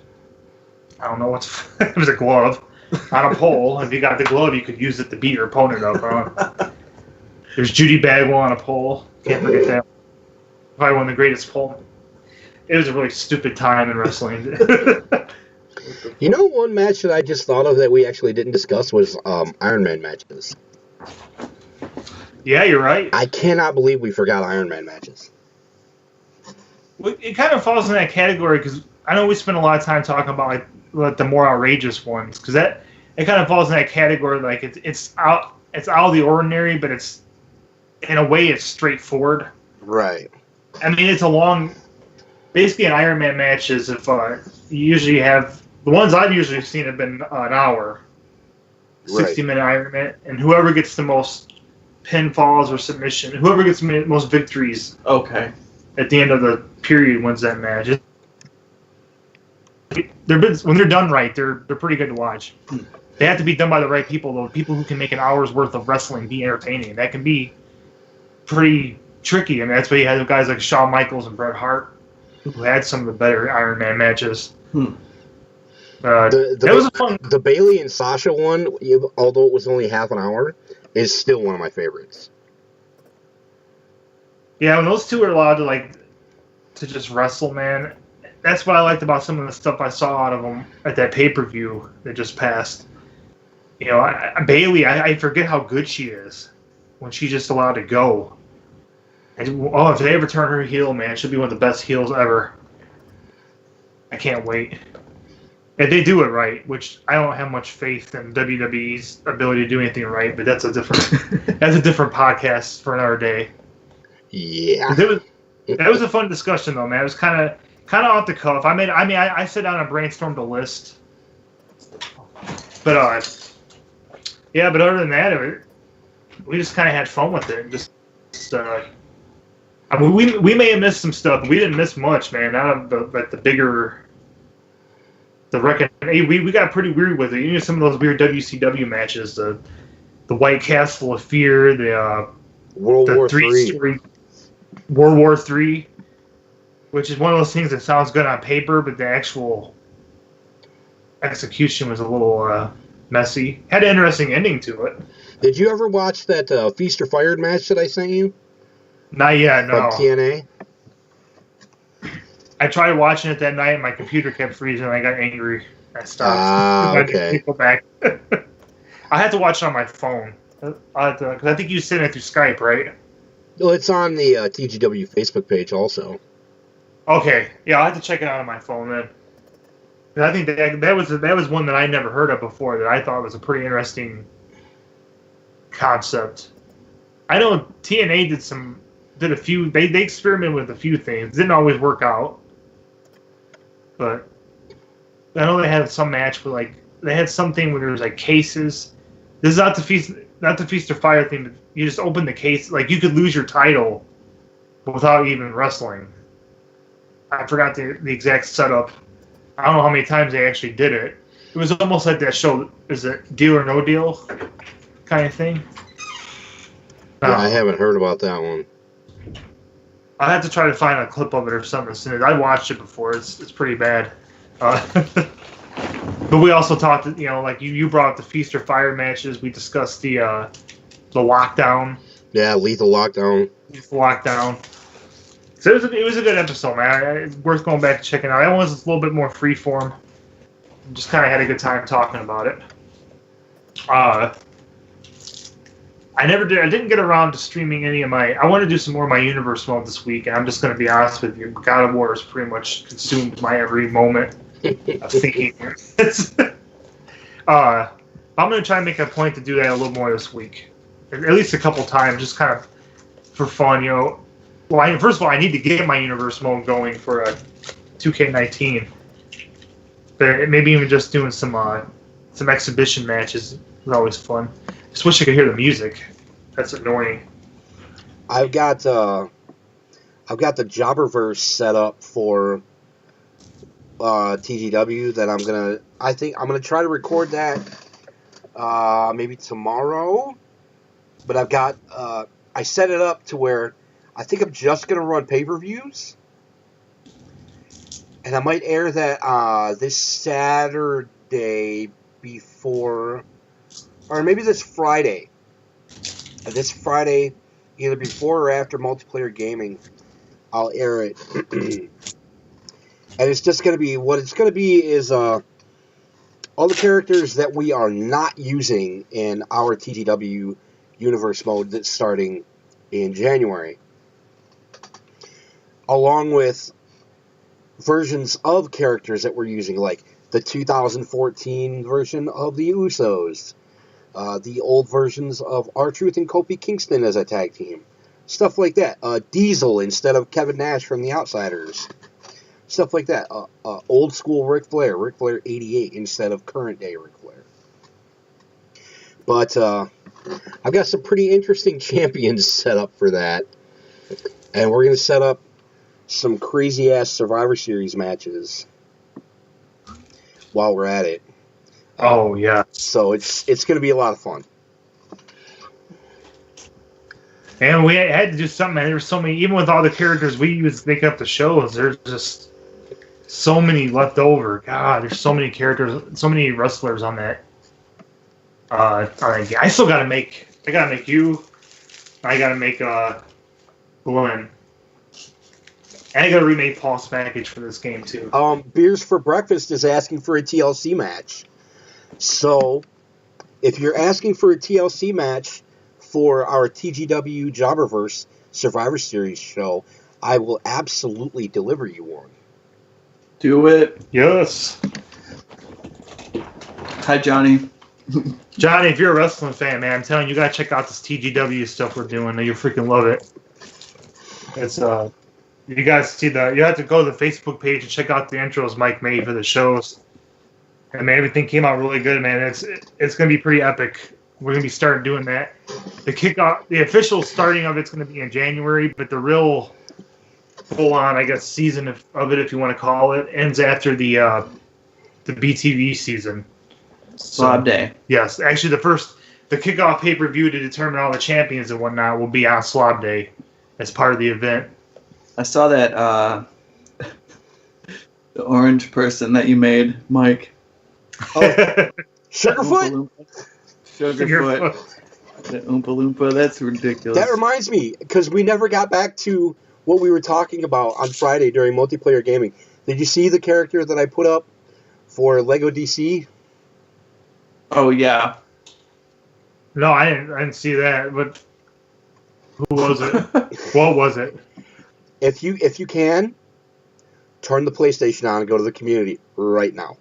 I don't know what's it was a glove on a pole. If you got the glove, you could use it to beat your opponent up. There's Judy Bagwell on a pole. Can't forget that. Probably one of the greatest pole. It was a really stupid time in wrestling. One match that I just thought of that we actually didn't discuss was Iron Man matches. Yeah, you're right. I cannot believe we forgot Iron Man matches. It kind of falls in that category because I know we spend a lot of time talking about like the more outrageous ones because it kind of falls in that category like it's out of the ordinary, but it's in a way it's straightforward. Right. I mean, it's basically an Iron Man match is if you usually have the ones I've usually seen have been an hour, 60-minute Iron Man, and whoever gets the most pinfalls or submission, whoever gets the most victories. Okay. At the end of the period wins that match. When they're done right, they're pretty good to watch. They have to be done by the right people, though. People who can make an hour's worth of wrestling be entertaining. That can be pretty tricky. I mean, that's why you had guys like Shawn Michaels and Bret Hart, who had some of the better Iron Man matches. That was a fun. The Bayley and Sasha one, although it was only half an hour, is still one of my favorites. Yeah, when those two are allowed to just wrestle, man, that's what I liked about some of the stuff I saw out of them at that pay-per-view that just passed. Bayley, I forget how good she is when she's just allowed to go. If they ever turn her heel, man, she'll be one of the best heels ever. I can't wait. If they do it right, which I don't have much faith in WWE's ability to do anything right, but that's a different podcast for another day. Yeah. That was a fun discussion though, man. It was kind of off the cuff. I sat down and brainstormed a list. But but other than that, we just kind of had fun with it. We may have missed some stuff. We didn't miss much, man. Not of the bigger. We got pretty weird with it. Some of those weird WCW matches, the White Castle of Fear, the World War III. World War III, which is one of those things that sounds good on paper, but the actual execution was a little messy. Had an interesting ending to it. Did you ever watch that Feast or Fired match that I sent you? Not yet, no. From TNA? I tried watching it that night, and my computer kept freezing, and I got angry. I stopped. Okay. Go back. I had to watch it on my phone. Because I think you sent it through Skype, right? Well, it's on the TGW Facebook page also. Okay. Yeah, I'll have to check it out on my phone then. I think that was one that I never heard of before that I thought was a pretty interesting concept. I know TNA did a few. They experimented with a few things. Didn't always work out, but I know they had some match where they had something where there was cases. This is not the Feast. not the Feast or Fire thing, but you just open the case. Like, you could lose your title without even wrestling. I forgot the exact setup. I don't know how many times they actually did it. It was almost like that show, is it Deal or No Deal kind of thing? Yeah, I haven't heard about that one. I have to try to find a clip of it or something. I watched it before. It's pretty bad. But we also talked, like you brought up the Feast or Fire matches. We discussed the lockdown. Yeah, Lethal Lockdown. So it was a good episode, man. It's worth going back and checking out. That one was a little bit more freeform. Just kind of had a good time talking about it. I didn't get around to streaming any of I want to do some more of my Universe mode this week, and I'm just going to be honest with you. God of War has pretty much consumed my every moment of thinking. I'm going to try and make a point to do that a little more this week. At least a couple times, just kind of for fun, Well, first of all, I need to get my Universe mode going for a 2K19. But maybe even just doing some exhibition matches is always fun. Just wish I could hear the music. That's annoying. I've got the Jobberverse set up for TGW that I think I'm gonna try to record that maybe tomorrow. But I've got I set it up to where I think I'm just gonna run pay-per-views. And I might air that this Saturday before, or maybe this Friday. This Friday, either before or after Multiplayer Gaming, I'll air it. And it's just going to be, what it's going to be is all the characters that we are not using in our TGW Universe mode that's starting in January. Along with versions of characters that we're using, like the 2014 version of the Usos, the old versions of R-Truth and Kofi Kingston as a tag team, stuff like that. Diesel instead of Kevin Nash from The Outsiders, stuff like that. Old school Ric Flair 88 instead of current day Ric Flair. But I've got some pretty interesting champions set up for that, and we're going to set up some crazy-ass Survivor Series matches while we're at it. Oh, yeah. So it's going to be a lot of fun. And we had to do something, man. There were so many, even with all the characters we use to make up the shows, there's just so many left over. God, there's so many characters, so many wrestlers on that. I still got to make, you. I got to make Glenn. And I got to remake Paul Smackage for this game, too. Beers for Breakfast is asking for a TLC match. So, if you're asking for a TLC match for our TGW Jobberverse Survivor Series show, I will absolutely deliver you one. Do it. Yes. Hi, Johnny. Johnny, if you're a wrestling fan, man, I'm telling you, you got to check out this TGW stuff we're doing. You'll freaking love it. It's, you guys see you have to go to the Facebook page and check out the intros Mike made for the shows. And man, everything came out really good, man. It's going to be pretty epic. We're going to be starting doing that. The official starting of it's going to be in January, but the real full-on, I guess, season of it, if you want to call it, ends after the BTV season. Slob Day. Yes, actually, the kickoff pay-per-view to determine all the champions and whatnot will be on Slob Day as part of the event. I saw that the orange person that you made, Mike. Oh, Sugarfoot? Sugarfoot. The Oompa Loompa, that's ridiculous. That reminds me, because we never got back to what we were talking about on Friday during Multiplayer Gaming. Did you see the character that I put up for Lego DC? Oh, yeah. No, I didn't see that, but who was it? What was it? If you can, turn the PlayStation on and go to the community right now.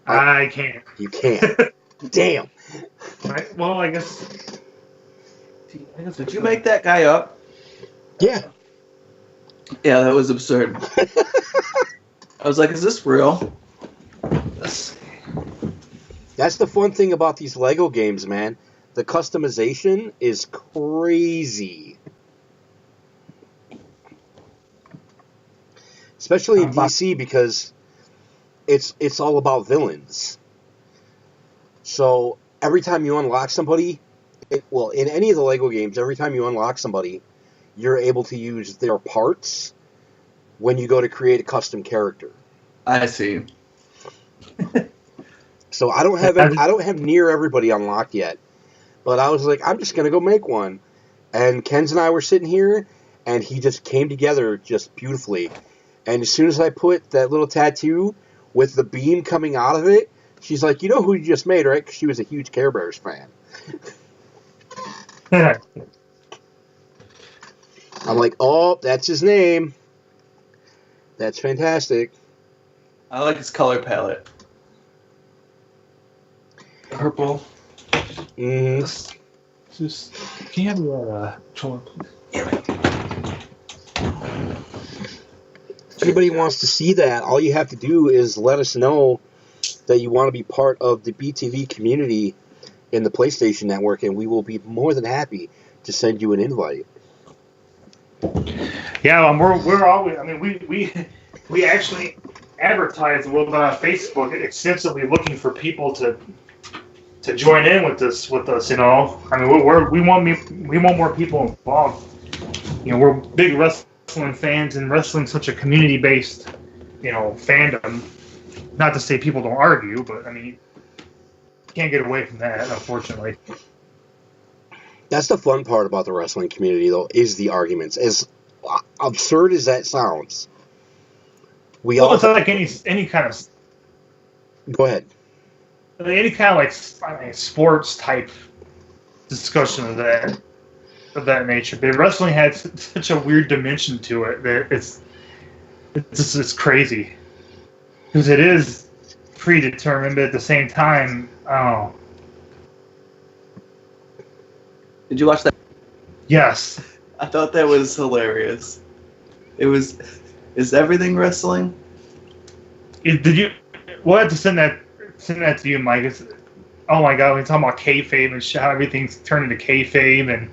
I can't. You can't. Damn. Well, I guess. Did you make that guy up? Yeah. Yeah, that was absurd. I was like, is this real? That's the fun thing about these Lego games, man. the customization is crazy. Especially in DC because it's all about villains. So every time you unlock somebody, in any of the Lego games, every time you unlock somebody, you're able to use their parts when you go to create a custom character. I see. So I don't have near everybody unlocked yet, but I was like, I'm just gonna go make one. And Ken's and I were sitting here, and he just came together just beautifully. And as soon as I put that little tattoo with the beam coming out of it, she's like, "You know who you just made, right?" Because she was a huge Care Bears fan. I'm like, "Oh, that's his name. That's fantastic." I like his color palette. Purple. Just, can you have your controller, please? If anybody wants to see that, all you have to do is let us know that you want to be part of the BTV community in the PlayStation Network, and we will be more than happy to send you an invite. Yeah, we're always. I mean, we actually advertise a little bit on Facebook extensively, looking for people to join in with us. You know, I mean, we want more people involved. You know, we're big wrestling fans, and wrestling's such a community-based, you know, fandom. Not to say people don't argue, but I mean, you can't get away from that, unfortunately. That's the fun part about the wrestling community, though, is the arguments. As absurd as that sounds, it's like any kind of. Go ahead. Any kind of sports type discussion of that nature, but wrestling had such a weird dimension to it that it's crazy because it is predetermined, but at the same time, oh. Did you watch that? Yes. I thought that was hilarious. Is everything wrestling? Did you? We'll have to send that to you, Mike. Oh my God, we're talking about kayfabe and how everything's turned into kayfabe, and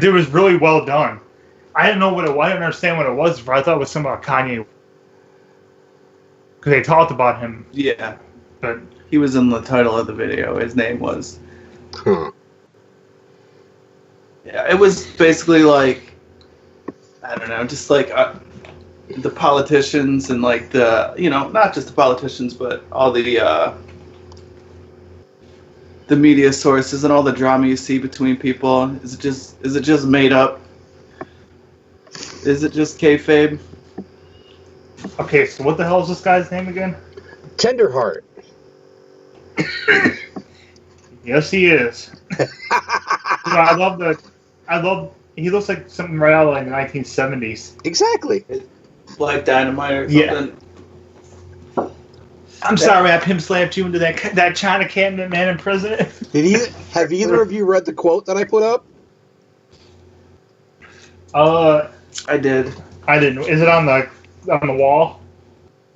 it was really well done. I didn't know what it was. I didn't understand what it was. I thought it was something about Kanye because they talked about him. Yeah, but he was in the title of the video. His name was. Yeah, it was basically like, I don't know, just like the politicians and like the, you know, not just the politicians, but all the media sources and all the drama you see between people. Is it just made up? Is it just kayfabe? Okay, so what the hell is this guy's name again? Tenderheart. Yes, he is. He looks like something right out of like the 1970s. Exactly. Like Dynamite or something. Yeah. I'm sorry I pimp slapped you into that China cabinet man in prison. Have either of you read the quote that I put up? I did. I didn't. Is it on the wall?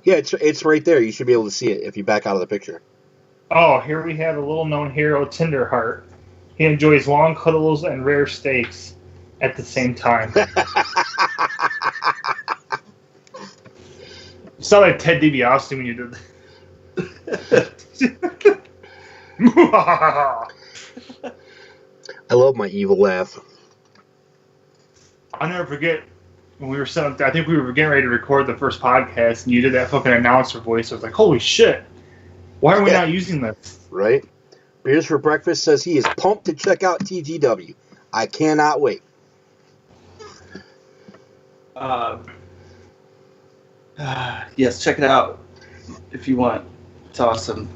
Yeah, it's right there. You should be able to see it if you back out of the picture. Oh, here we have a little-known hero, Tenderheart. He enjoys long cuddles and rare steaks at the same time. You sound like Ted DiBiase when you did that. I love my evil laugh. I'll never forget when we were set up. I think we were getting ready to record the first podcast, and you did that fucking announcer voice. I was like, "Holy shit! Why are we not using this?" Right? Beers for Breakfast says he is pumped to check out TGW. I cannot wait. Yes, check it out if you want. It's awesome.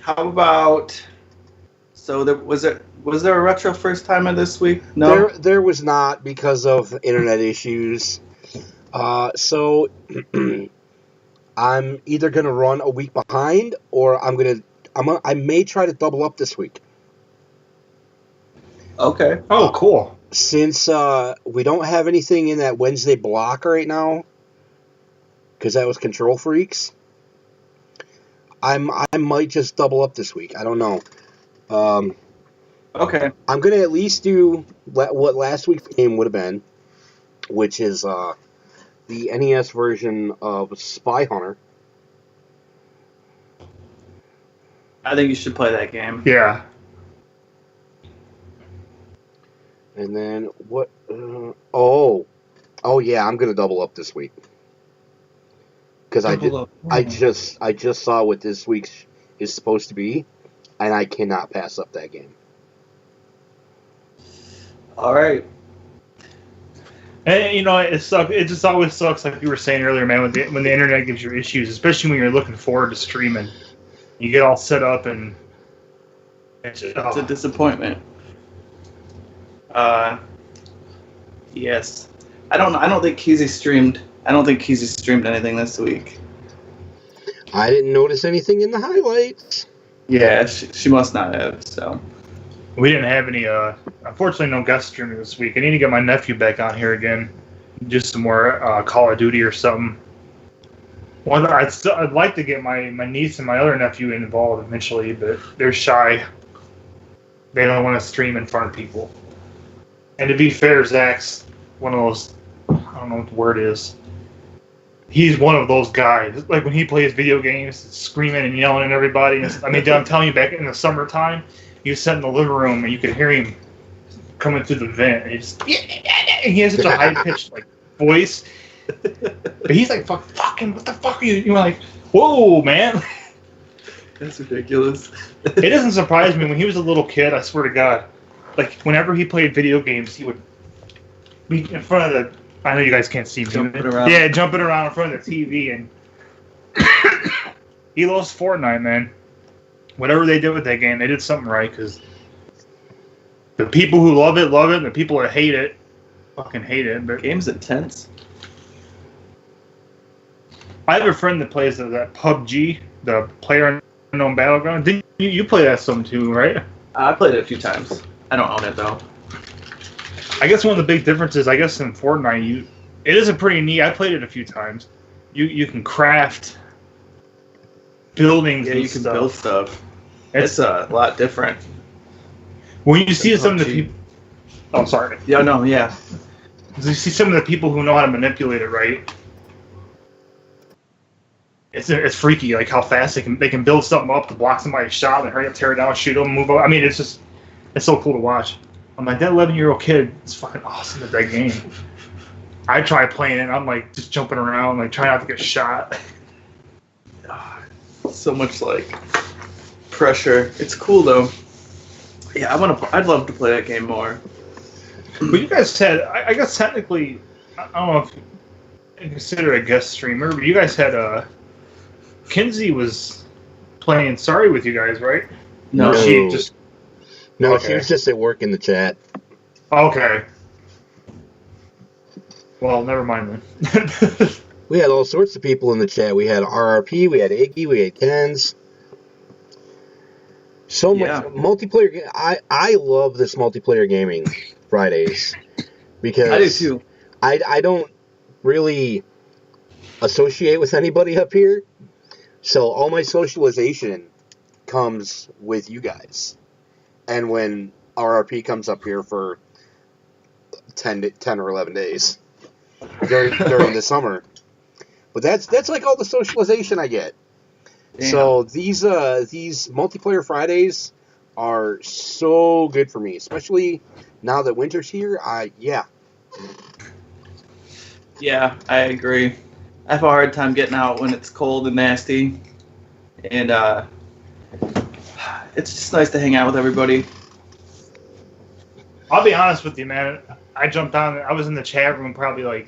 How about? So was there a retro first timer this week? No, there was not because of internet issues. So I'm either gonna run a week behind, or I may try to double up this week. Okay. Oh, cool. Since we don't have anything in that Wednesday block right now, because that was Control Freaks, I might just double up this week. I don't know. Okay. I'm going to at least do what last week's game would have been, which is the NES version of Spy Hunter. I think you should play that game. Yeah. And then what? Oh yeah, I'm going to double up this week. Because I just saw what this week's is supposed to be, and I cannot pass up that game. All right. And it sucks. It just always sucks, like you were saying earlier, man. When the internet gives you issues, especially when you're looking forward to streaming, you get all set up and it's a disappointment. Yes. I don't think Keezy streamed. I don't think Keezy streamed anything this week. I didn't notice anything in the highlights. Yeah, she must not have. So we didn't have any. Unfortunately, no guest streaming this week. I need to get my nephew back on here again, just some more Call of Duty or something. Well, I'd like to get my niece and my other nephew involved eventually, but they're shy. They don't want to stream in front of people. And to be fair, Zach's one of those. I don't know what the word is. He's one of those guys. Like when he plays video games, screaming and yelling at everybody. I'm telling you, back in the summertime, he was sitting in the living room and you could hear him coming through the vent. And he has such a high pitched voice, but he's like, "Fucking, what the fuck are you?" You're like, "Whoa, man!" That's ridiculous. It doesn't surprise me when he was a little kid. I swear to God, like whenever he played video games, he would be in front of the. I know you guys can't see me. Jumping around. Yeah, jumping around in front of the TV, and he loves Fortnite, man. Whatever they did with that game, they did something right, because the people who love it, and the people that hate it, fucking hate it. But game's intense. I have a friend that plays that PUBG, the PlayerUnknown Battleground. Didn't you play that some too, right? I played it a few times. I don't own it, though. I guess one of the big differences, in Fortnite, it is a pretty neat. I played it a few times. You can craft buildings. Yeah, and you can stuff. build stuff. It's a lot different. When you see some of the people, oh, sorry. Yeah, no, yeah. You see some of the people who know how to manipulate it, right? It's freaky, like how fast they can build something up to block somebody's shot and hurry up, tear it down, shoot them, move up. I mean, it's so cool to watch. I'm like, that 11-year-old kid is fucking awesome at that game. I try playing it, and I'm like just jumping around, like trying not to get shot. So much pressure. It's cool though. Yeah, I'd love to play that game more. But you guys had, I guess technically, I don't know if you consider a guest streamer, but you guys had Kinsey was playing Sorry with you guys, right? No, she just. No, okay. She was just at work in the chat. Okay. Well, never mind then. We had all sorts of people in the chat. We had RRP, we had Iggy, we had Kens. So much multiplayer. I love this multiplayer gaming Fridays because I do too. I don't really associate with anybody up here, so all my socialization comes with you guys. And when RRP comes up here for 10 or 11 days during the summer. But that's like all the socialization I get. Damn. So these multiplayer Fridays are so good for me, especially now that winter's here. Yeah, I agree. I have a hard time getting out when it's cold and nasty, and it's just nice to hang out with everybody. I'll be honest with you, man. I jumped on. I was in the chat room probably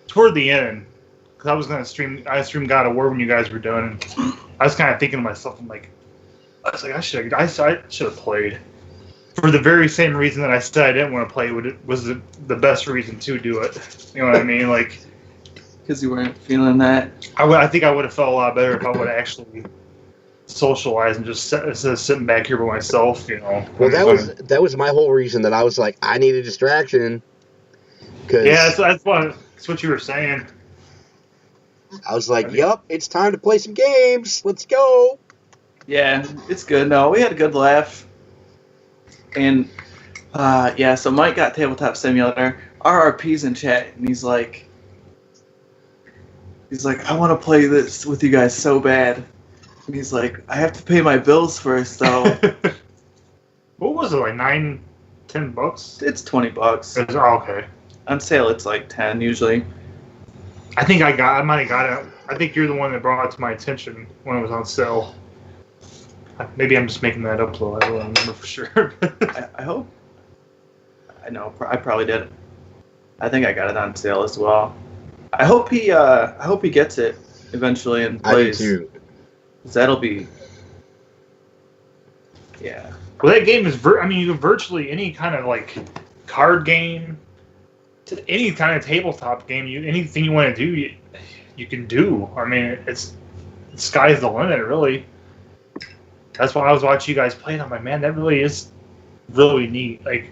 toward the end. Because I was going to stream, I streamed God of War when you guys were done. And I was kind of thinking to myself, I should have played. For the very same reason that I said I didn't want to play, it was the best reason to do it. You know what I mean? Because you weren't feeling that? I think I would have felt a lot better if I would have actually socialized and just instead of sitting back here by myself, Well, that was my whole reason that I was like, I need a distraction. Yeah, that's what you were saying. I was like, yup, it's time to play some games. Let's go. Yeah, it's good. No, we had a good laugh. And so Mike got Tabletop Simulator. RRP's in chat, and he's like, I want to play this with you guys so bad. And he's like, I have to pay my bills first, though. What was it, like $9, $10? It's $20. Okay. On sale, it's like 10 usually. I might have got it. I think you're the one that brought it to my attention when it was on sale. Maybe I'm just making that up, though. I don't remember for sure. I hope. I know. I probably did. I think I got it on sale as well. I hope he gets it eventually and plays. I do too. 'Cause that'll be. Yeah. Well, that game is. You can virtually any kind of like card game, to any kind of tabletop game. Anything you want to do, you can do. I mean, it's sky's the limit, really. That's why I was watching you guys play, and I'm like, man, that really is really neat. Like,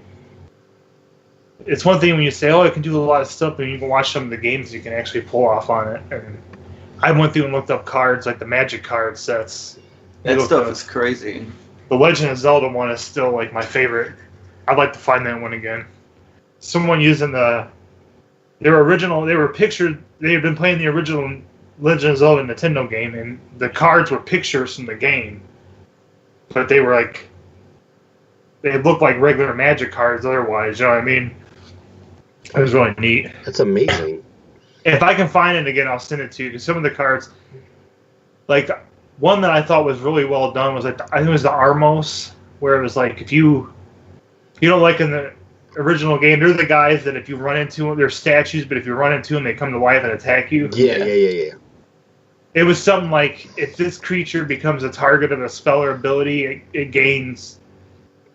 it's one thing when you say, oh, I can do a lot of stuff, and you can watch some of the games you can actually pull off on it. And I went through and looked up cards, like the Magic card sets. That stuff is crazy. The Legend of Zelda one is still like my favorite. I'd like to find that one again. Someone using they were pictured, they had been playing the original Legend of Zelda Nintendo game, and the cards were pictures from the game. But they were like, they looked like regular Magic cards otherwise, you know what I mean? It was really neat. That's amazing. If I can find it again, I'll send it to you, because some of the cards, like, one that I thought was really well done was, like, I think it was the Armos, where it was like, if you like in the original game, they're the guys that if you run into them, they're statues, but if you run into them, they come to life and attack you. Yeah. It was something like, if this creature becomes a target of a spell or ability, it gains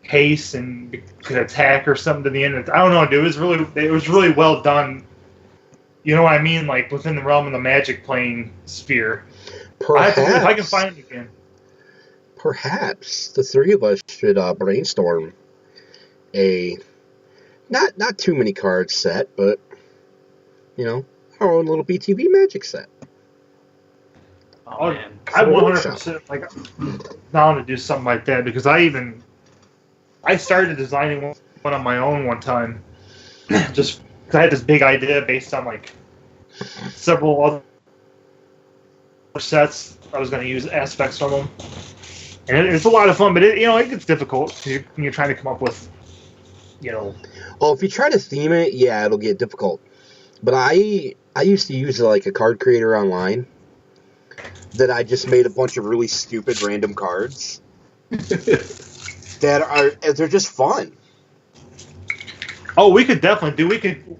haste and could attack or something to the end. I don't know, dude. It was really well done. You know what I mean? Like, within the realm of the Magic playing sphere. Perhaps, if I can find it again. Perhaps the three of us should brainstorm a not too many cards set, but our own little BTB Magic set. Oh, man. I'm 100% like down to do something like that, because I started designing one on my own one time, just because I had this big idea based on like several other sets. I was going to use aspects from them, and it's a lot of fun. But it gets difficult when you're trying to come up with, Well, if you try to theme it, yeah, it'll get difficult. But I used to use like a card creator online that I just made a bunch of really stupid random cards they're just fun. Oh, we could definitely do.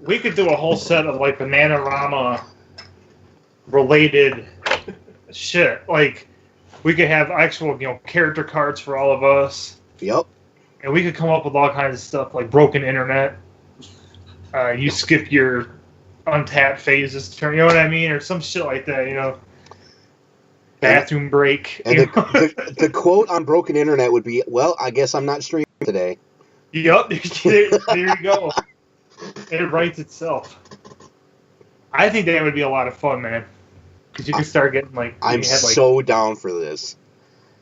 We could do a whole set of like BananaROMa related shit. Like, we could have actual character cards for all of us. Yep. And we could come up with all kinds of stuff like broken internet. You skip your untapped phases turn. You know what I mean, or some shit like that. Bathroom break. And the quote on broken internet would be, "Well, I guess I'm not streaming today." Yep, there you go. It writes itself. I think that would be a lot of fun, man. Because you can start getting like... I'm so down for this.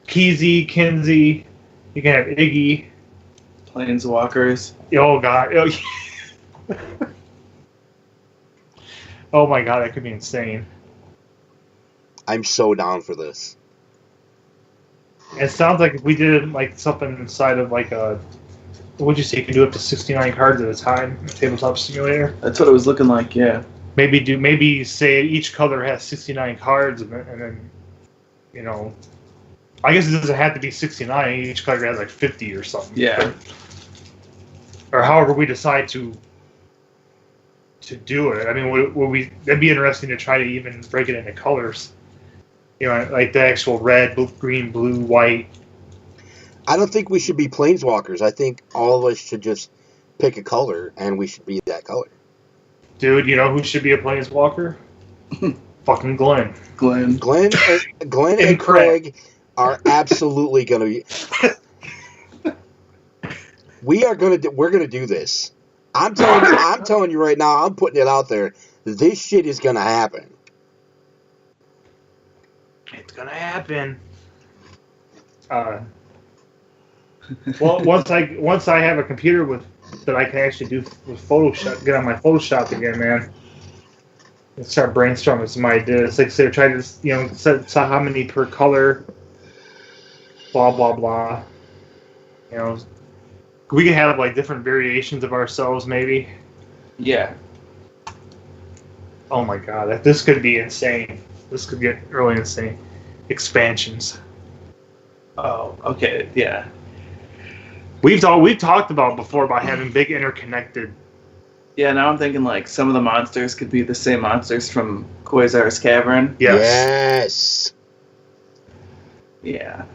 Keezy, Kinsey, you can have Iggy. Planeswalkers. Oh, God. Oh, my God, that could be insane. I'm so down for this. It sounds like if we did like something inside of like a... What would you say? You can do up to 69 cards at a time in Tabletop Simulator? That's what it was looking like, yeah. Maybe say each color has 69 cards, and then I guess it doesn't have to be 69. Each color has like 50 or something. Yeah. Or however we decide to do it. I mean, that'd be interesting to try to even break it into colors. Like the actual red, green, blue, white. I don't think we should be planeswalkers. I think all of us should just pick a color, and we should be that color. Dude, you know who should be a planeswalker? Fucking Glenn. Glenn and Craig are absolutely going to be... We're going to do this. I'm telling you right now, I'm putting it out there. This shit is going to happen. It's going to happen. Well, once I have a computer that I can actually do with Photoshop, get on my Photoshop again, man. And start brainstorming some ideas. Like say, try to set how many per color. Blah blah blah. We can have like different variations of ourselves, maybe. Yeah. Oh my god, this could be insane. This could get really insane. Expansions. Oh, okay, yeah. We've talked about before about having big interconnected. Yeah, now I'm thinking like some of the monsters could be the same monsters from Quasar's Cavern. Yes. Yeah.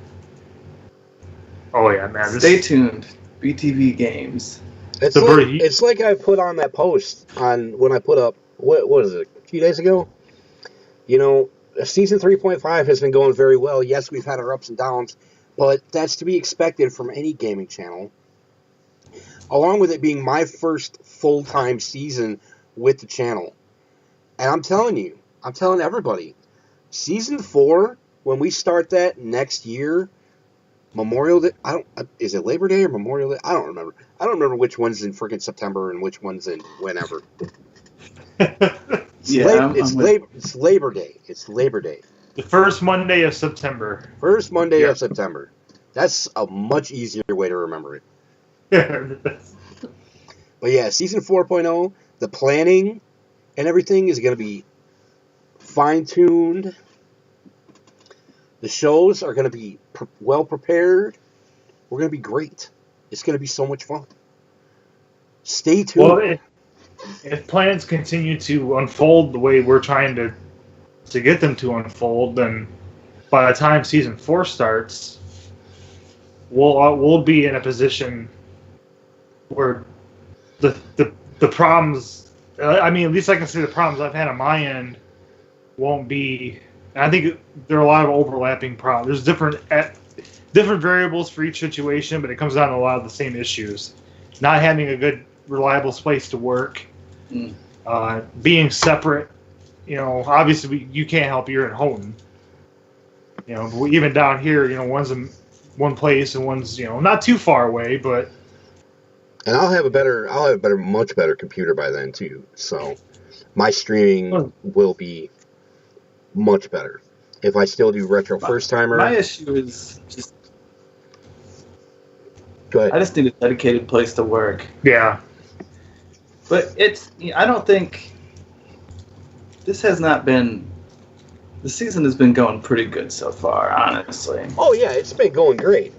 Oh yeah, man. Stay tuned. BTV Games. It's like I put on that post when I put up what is it, a few days ago? Season 3.5 has been going very well. Yes, we've had our ups and downs, but that's to be expected from any gaming channel. Along with it being my first full-time season with the channel. And I'm telling everybody, Season 4, when we start that next year, Memorial Day, is it Labor Day or Memorial Day? I don't remember. I don't remember which one's in freaking September and which one's in whenever. It's Labor Day. It's Labor Day. The first Monday of September. First Monday of September. That's a much easier way to remember it. But yeah, Season 4.0, the planning and everything is going to be fine-tuned. The shows are going to be well prepared. We're going to be great. It's going to be so much fun. Stay tuned. Well, if plans continue to unfold the way we're trying to get them to unfold, then by the time Season 4 starts, we'll be in a position where the problems, I mean, at least I can say the problems I've had on my end won't be. I think there are a lot of overlapping problems. There's different variables for each situation, but it comes down to a lot of the same issues. Not having a good, reliable place to work, being separate. Obviously you can't help. You're at home. But even down here, one's in one place and one's not too far away, but. And I'll have a much better computer by then too. So my streaming will be much better. If I still do retro first timer. My issue is just. Go ahead. I just need a dedicated place to work. Yeah. But I don't think. This has not been. The season has been going pretty good so far, honestly. Oh yeah, it's been going great.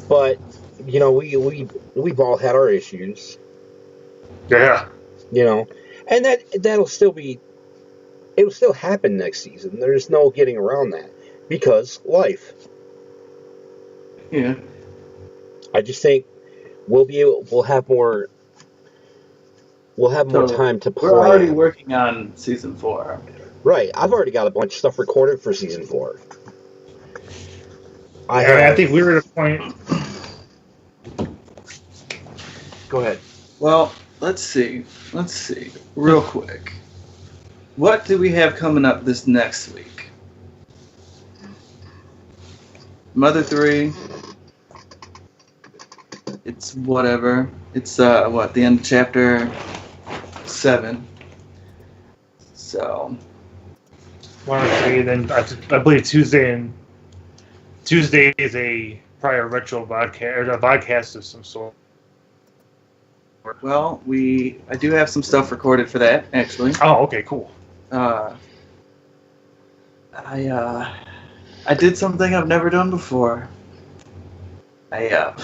But we've all had our issues. Yeah. And that'll still be. It'll still happen next season. There's no getting around that because life. Yeah. I just think we'll have more time to play. We're already working on Season 4. Right. I've already got a bunch of stuff recorded for Season 4. I think we were at a point. Go ahead. Well, let's see. Real quick. What do we have coming up this next week? Mother 3. It's whatever. It's the end of chapter 7. So 1 or 3, then I believe Tuesday is probably a retro vodcast or a vodcast of some sort. Well, I do have some stuff recorded for that, actually. Oh, okay, cool. I did something I've never done before. I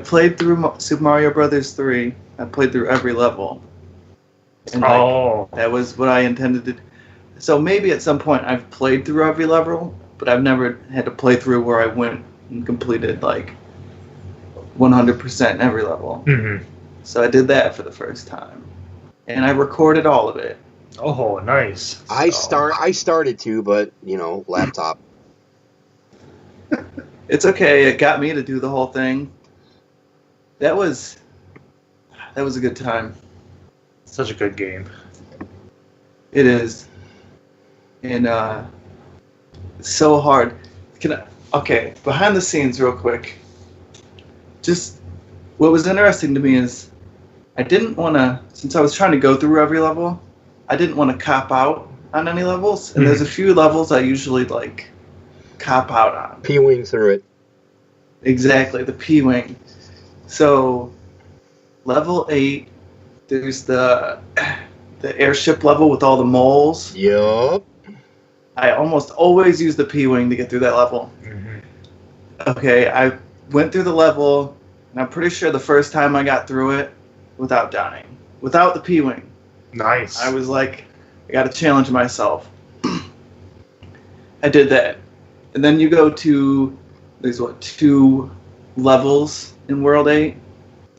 played through Super Mario Brothers 3. I played through every level. And that was what I intended to do. So maybe at some point I've played through every level, but I've never had to play through where I went and completed 100% every level. Mm-hmm. So I did that for the first time. And I recorded all of it. Oh, nice. I started to, but laptop. It's okay. It got me to do the whole thing. That was a good time. Such a good game. It is. And it's so hard. Okay, behind the scenes, real quick. Just what was interesting to me is I didn't want to, since I was trying to go through every level, I didn't want to cop out on any levels. And there's a few levels I usually like cop out on. P-wing through it. Exactly, the P-wing. So level 8, there's the airship level with all the moles. Yup. I almost always use the P-wing to get through that level. Okay, I went through the level, and I'm pretty sure the first time I got through it without dying, without the P-wing. Nice. I was like, I got to challenge myself. I did that. And then you go to, there's 2 levels in World 8?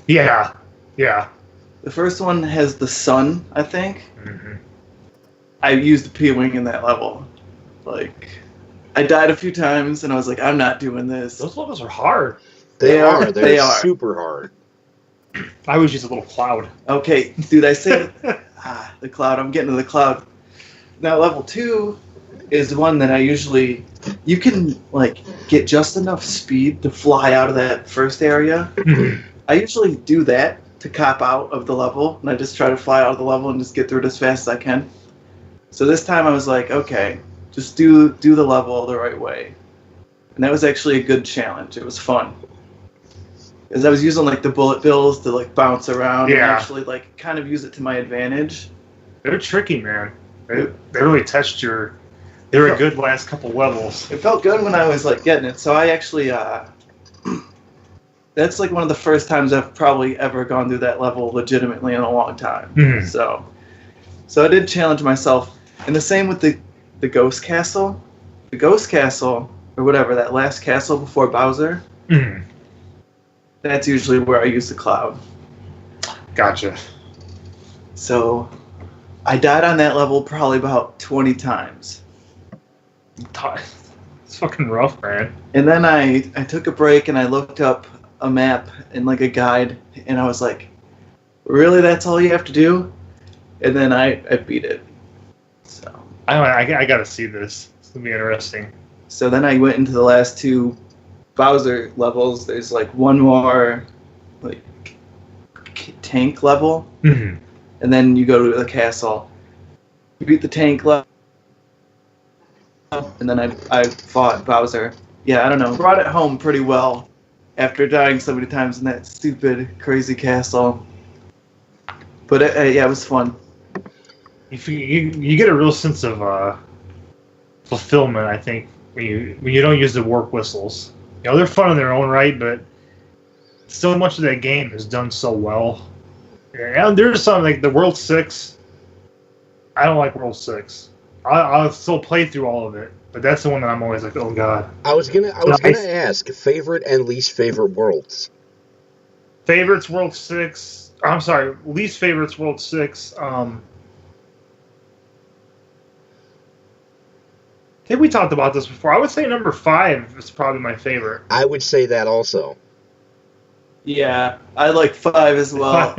Yeah. The first one has the sun, I think. I used the P-wing in that level. Like, I died a few times, and I was like, I'm not doing this. Those levels are hard. They are. They're super hard. I always use a little cloud. Okay, dude, I say the cloud. I'm getting to the cloud. Now, level 2 is one that I usually... You can, like, get just enough speed to fly out of that first area. I usually do that to cop out of the level, and I just try to fly out of the level and just get through it as fast as I can. So this time I was like, okay, just do the level the right way. And that was actually a good challenge. It was fun. Because I was using, like, the bullet bills to, like, bounce around and actually, like, kind of use it to my advantage. They're tricky, man. They really test your... They were a good last couple levels. It felt good when I was, like, getting it. So I actually... that's, like, one of the first times I've probably ever gone through that level legitimately in a long time. So I did challenge myself. And the same with the Ghost Castle. The Ghost Castle, or whatever, that last castle before Bowser... That's usually where I use the cloud. Gotcha. So, I died on that level probably about 20 times. It's fucking rough, man. And then I took a break and I looked up a map and like a guide, and I was like, really, that's all you have to do? And then I beat it. So I gotta see this. It's gonna be interesting. So then I went into the last 2 Bowser levels. There's like one more like tank level, and then you go to the castle. You beat the tank level, and then I fought Bowser. Yeah, I don't know. Brought it home pretty well after dying so many times in that stupid, crazy castle. But it was fun. You get a real sense of fulfillment, I think, when you don't use the warp whistles. You know, they're fun in their own right, but so much of that game is done so well. And there's some, like the World 6. I don't like World 6. I'll still play through all of it, but that's the one that I'm always like, oh god. I was gonna ask favorite and least favorite worlds. Favorites World 6. I'm sorry, least favorites World 6. I think we talked about this before. I would say number 5 is probably my favorite. I would say that also. Yeah, I like 5 as well.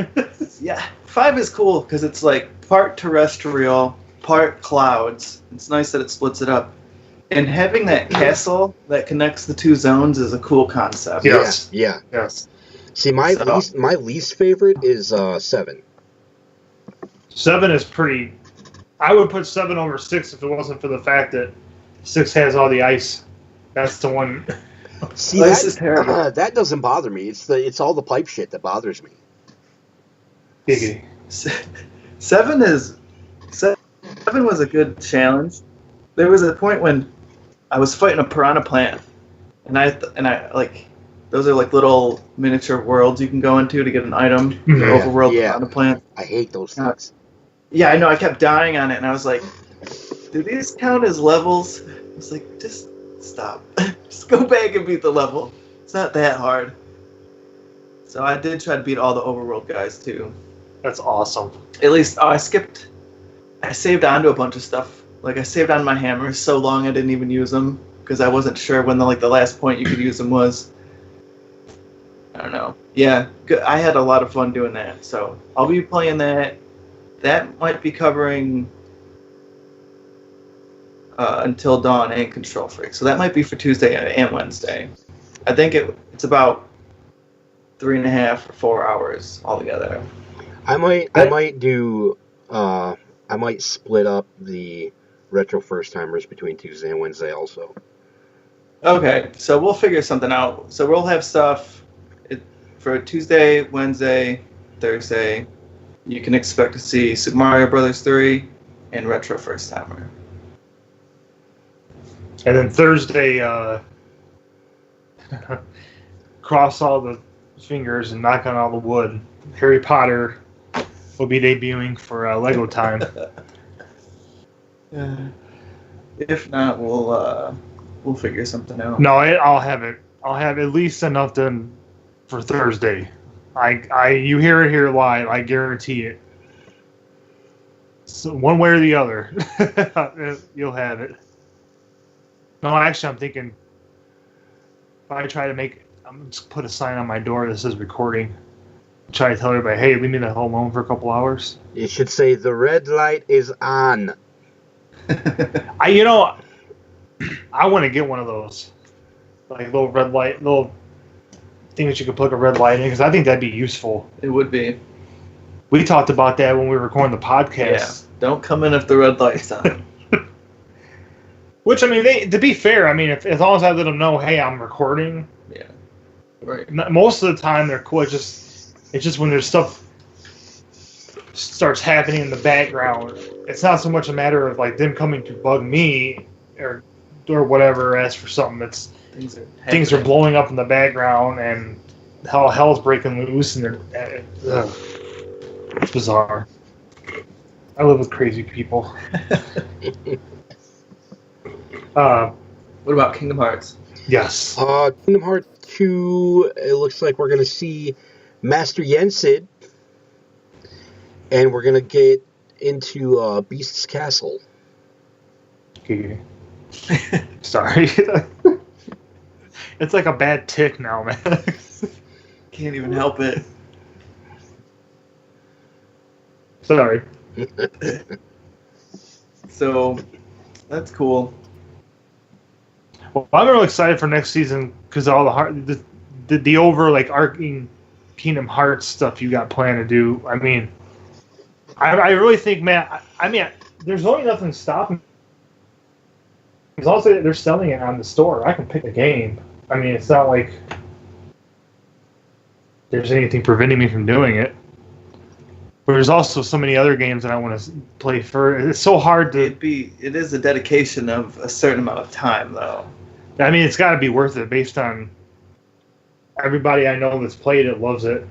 Yeah, 5 is cool because it's like part terrestrial, part clouds. It's nice that it splits it up. And having that castle that connects the 2 zones is a cool concept. Yes. Yeah. Yes. See, my least favorite is 7. 7 is pretty... I would put 7 over 6 if it wasn't for the fact that 6 has all the ice. That's the one. See, this is terrible. That doesn't bother me. It's all the pipe shit that bothers me. Giggity. 7 was a good challenge. There was a point when I was fighting a piranha plant, and I like those are like little miniature worlds you can go into to get an item. Overworld piranha plant. I hate those things. Yeah, I know. I kept dying on it, and I was like, do these count as levels? I was like, just stop. Just go back and beat the level. It's not that hard. So I did try to beat all the overworld guys, too. That's awesome. At least, I saved onto a bunch of stuff. Like, I saved on my hammers so long I didn't even use them, because I wasn't sure when the last point you could use them was. I don't know. Yeah, I had a lot of fun doing that, so I'll be playing that. That might be covering Until Dawn and Control Freak. So that might be for Tuesday and Wednesday. I think it's about 3.5 or 4 hours altogether. I might split up the retro first timers between Tuesday and Wednesday also. Okay, so we'll figure something out. So we'll have stuff for Tuesday, Wednesday, Thursday. You can expect to see Super Mario Brothers 3 and retro first timer. And then Thursday, cross all the fingers and knock on all the wood. Harry Potter will be debuting for Lego Time. If not, we'll figure something out. No, I'll have it. I'll have at least enough done for Thursday. You hear it here live. I guarantee it. So one way or the other, you'll have it. No, actually, I'm thinking if I try to I'm just put a sign on my door that says recording. Try to tell everybody, hey, leave me the hell alone for a couple hours. It should say the red light is on. I want to get one of those, like little red light, little thing that you could plug a red light in, because I think that'd be useful. It would be. We talked about that when we were recording the podcast. Yeah. Don't come in if the red light's on. Which, I mean, to be fair, I mean, as long as I let them know, hey, I'm recording. Yeah. Right. Most of the time, they're cool. It's just when there's stuff starts happening in the background, it's not so much a matter of like them coming to bug me or whatever. As for something that's things are blowing up in the background and hell's breaking loose, and it's bizarre. I live with crazy people. What about Kingdom Hearts? Yes. Kingdom Hearts 2, it looks like we're going to see Master Yensid, and we're going to get into Beast's Castle. Okay. Sorry. It's like a bad tick now, man. Can't even help it. Sorry. So, that's cool. Well, I'm really excited for next season because all the over like arcing Kingdom Hearts stuff you got planned to do. I mean, I really think, man. I mean, there's only nothing stopping. As long as they're selling it on the store, I can pick a game. I mean, it's not like there's anything preventing me from doing it. But there's also so many other games that I want to play for. It's so hard to. It is a dedication of a certain amount of time, though. I mean, it's got to be worth it based on everybody I know that's played it loves it.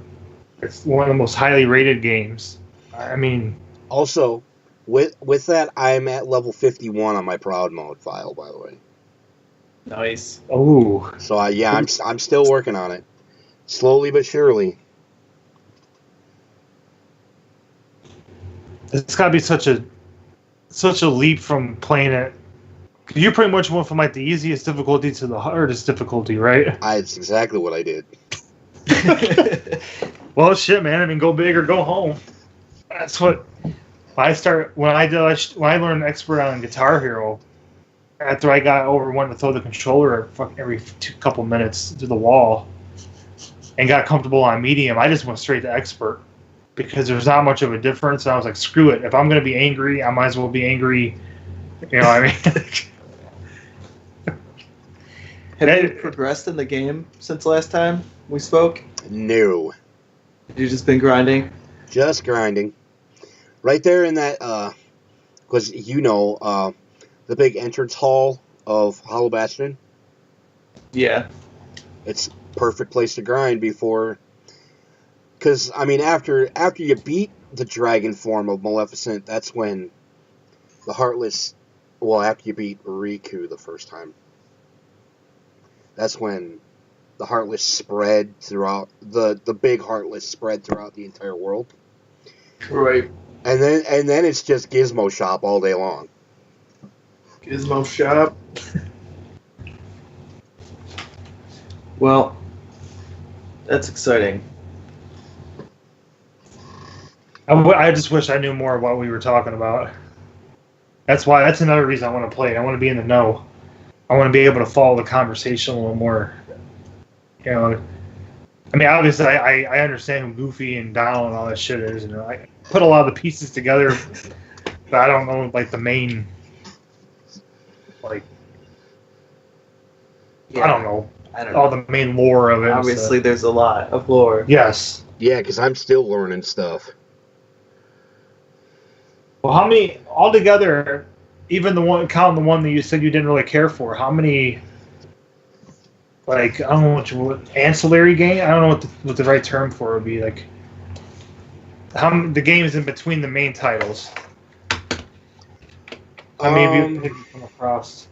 It's one of the most highly rated games. I mean, also with that, I'm at level 51 on my Proud Mode file, by the way. Nice. Oh. So I'm still working on it, slowly but surely. It's got to be such a leap from playing it. You pretty much went from like the easiest difficulty to the hardest difficulty, right? That's exactly what I did. Well, shit, man. I mean, go big or go home. That's what when I learned expert on Guitar Hero. After I got over wanting to throw the controller every couple minutes to the wall, and got comfortable on medium, I just went straight to expert. Because there's not much of a difference, and I was like, screw it. If I'm going to be angry, I might as well be angry. You know what I mean? Have you progressed in the game since last time we spoke? No. You've just been grinding? Just grinding. Right there in that, because the big entrance hall of Hollow Bastion? Yeah. It's perfect place to grind before... Because, I mean, after you beat the dragon form of Maleficent, that's when the Heartless... Well, after you beat Riku the first time. That's when the Heartless spread throughout... The big Heartless spread throughout the entire world. Right. And then it's just Gizmo Shop all day long. Gizmo Shop? Well, that's exciting. I just wish I knew more of what we were talking about. That's another reason I want to play it. I want to be in the know. I want to be able to follow the conversation a little more. You know, I mean, obviously, I understand who Goofy and Donald and all that shit is, and I put a lot of the pieces together, but I don't know like the main, like, I don't know all the main lore of it. Obviously, there's a lot of lore. Yes. Yeah, because I'm still learning stuff. Well, how many altogether? Even counting the one that you said you didn't really care for. How many? Like, I don't know what ancillary game. I don't know what the right term for it would be. Like, the games in between the main titles. Maybe you come across.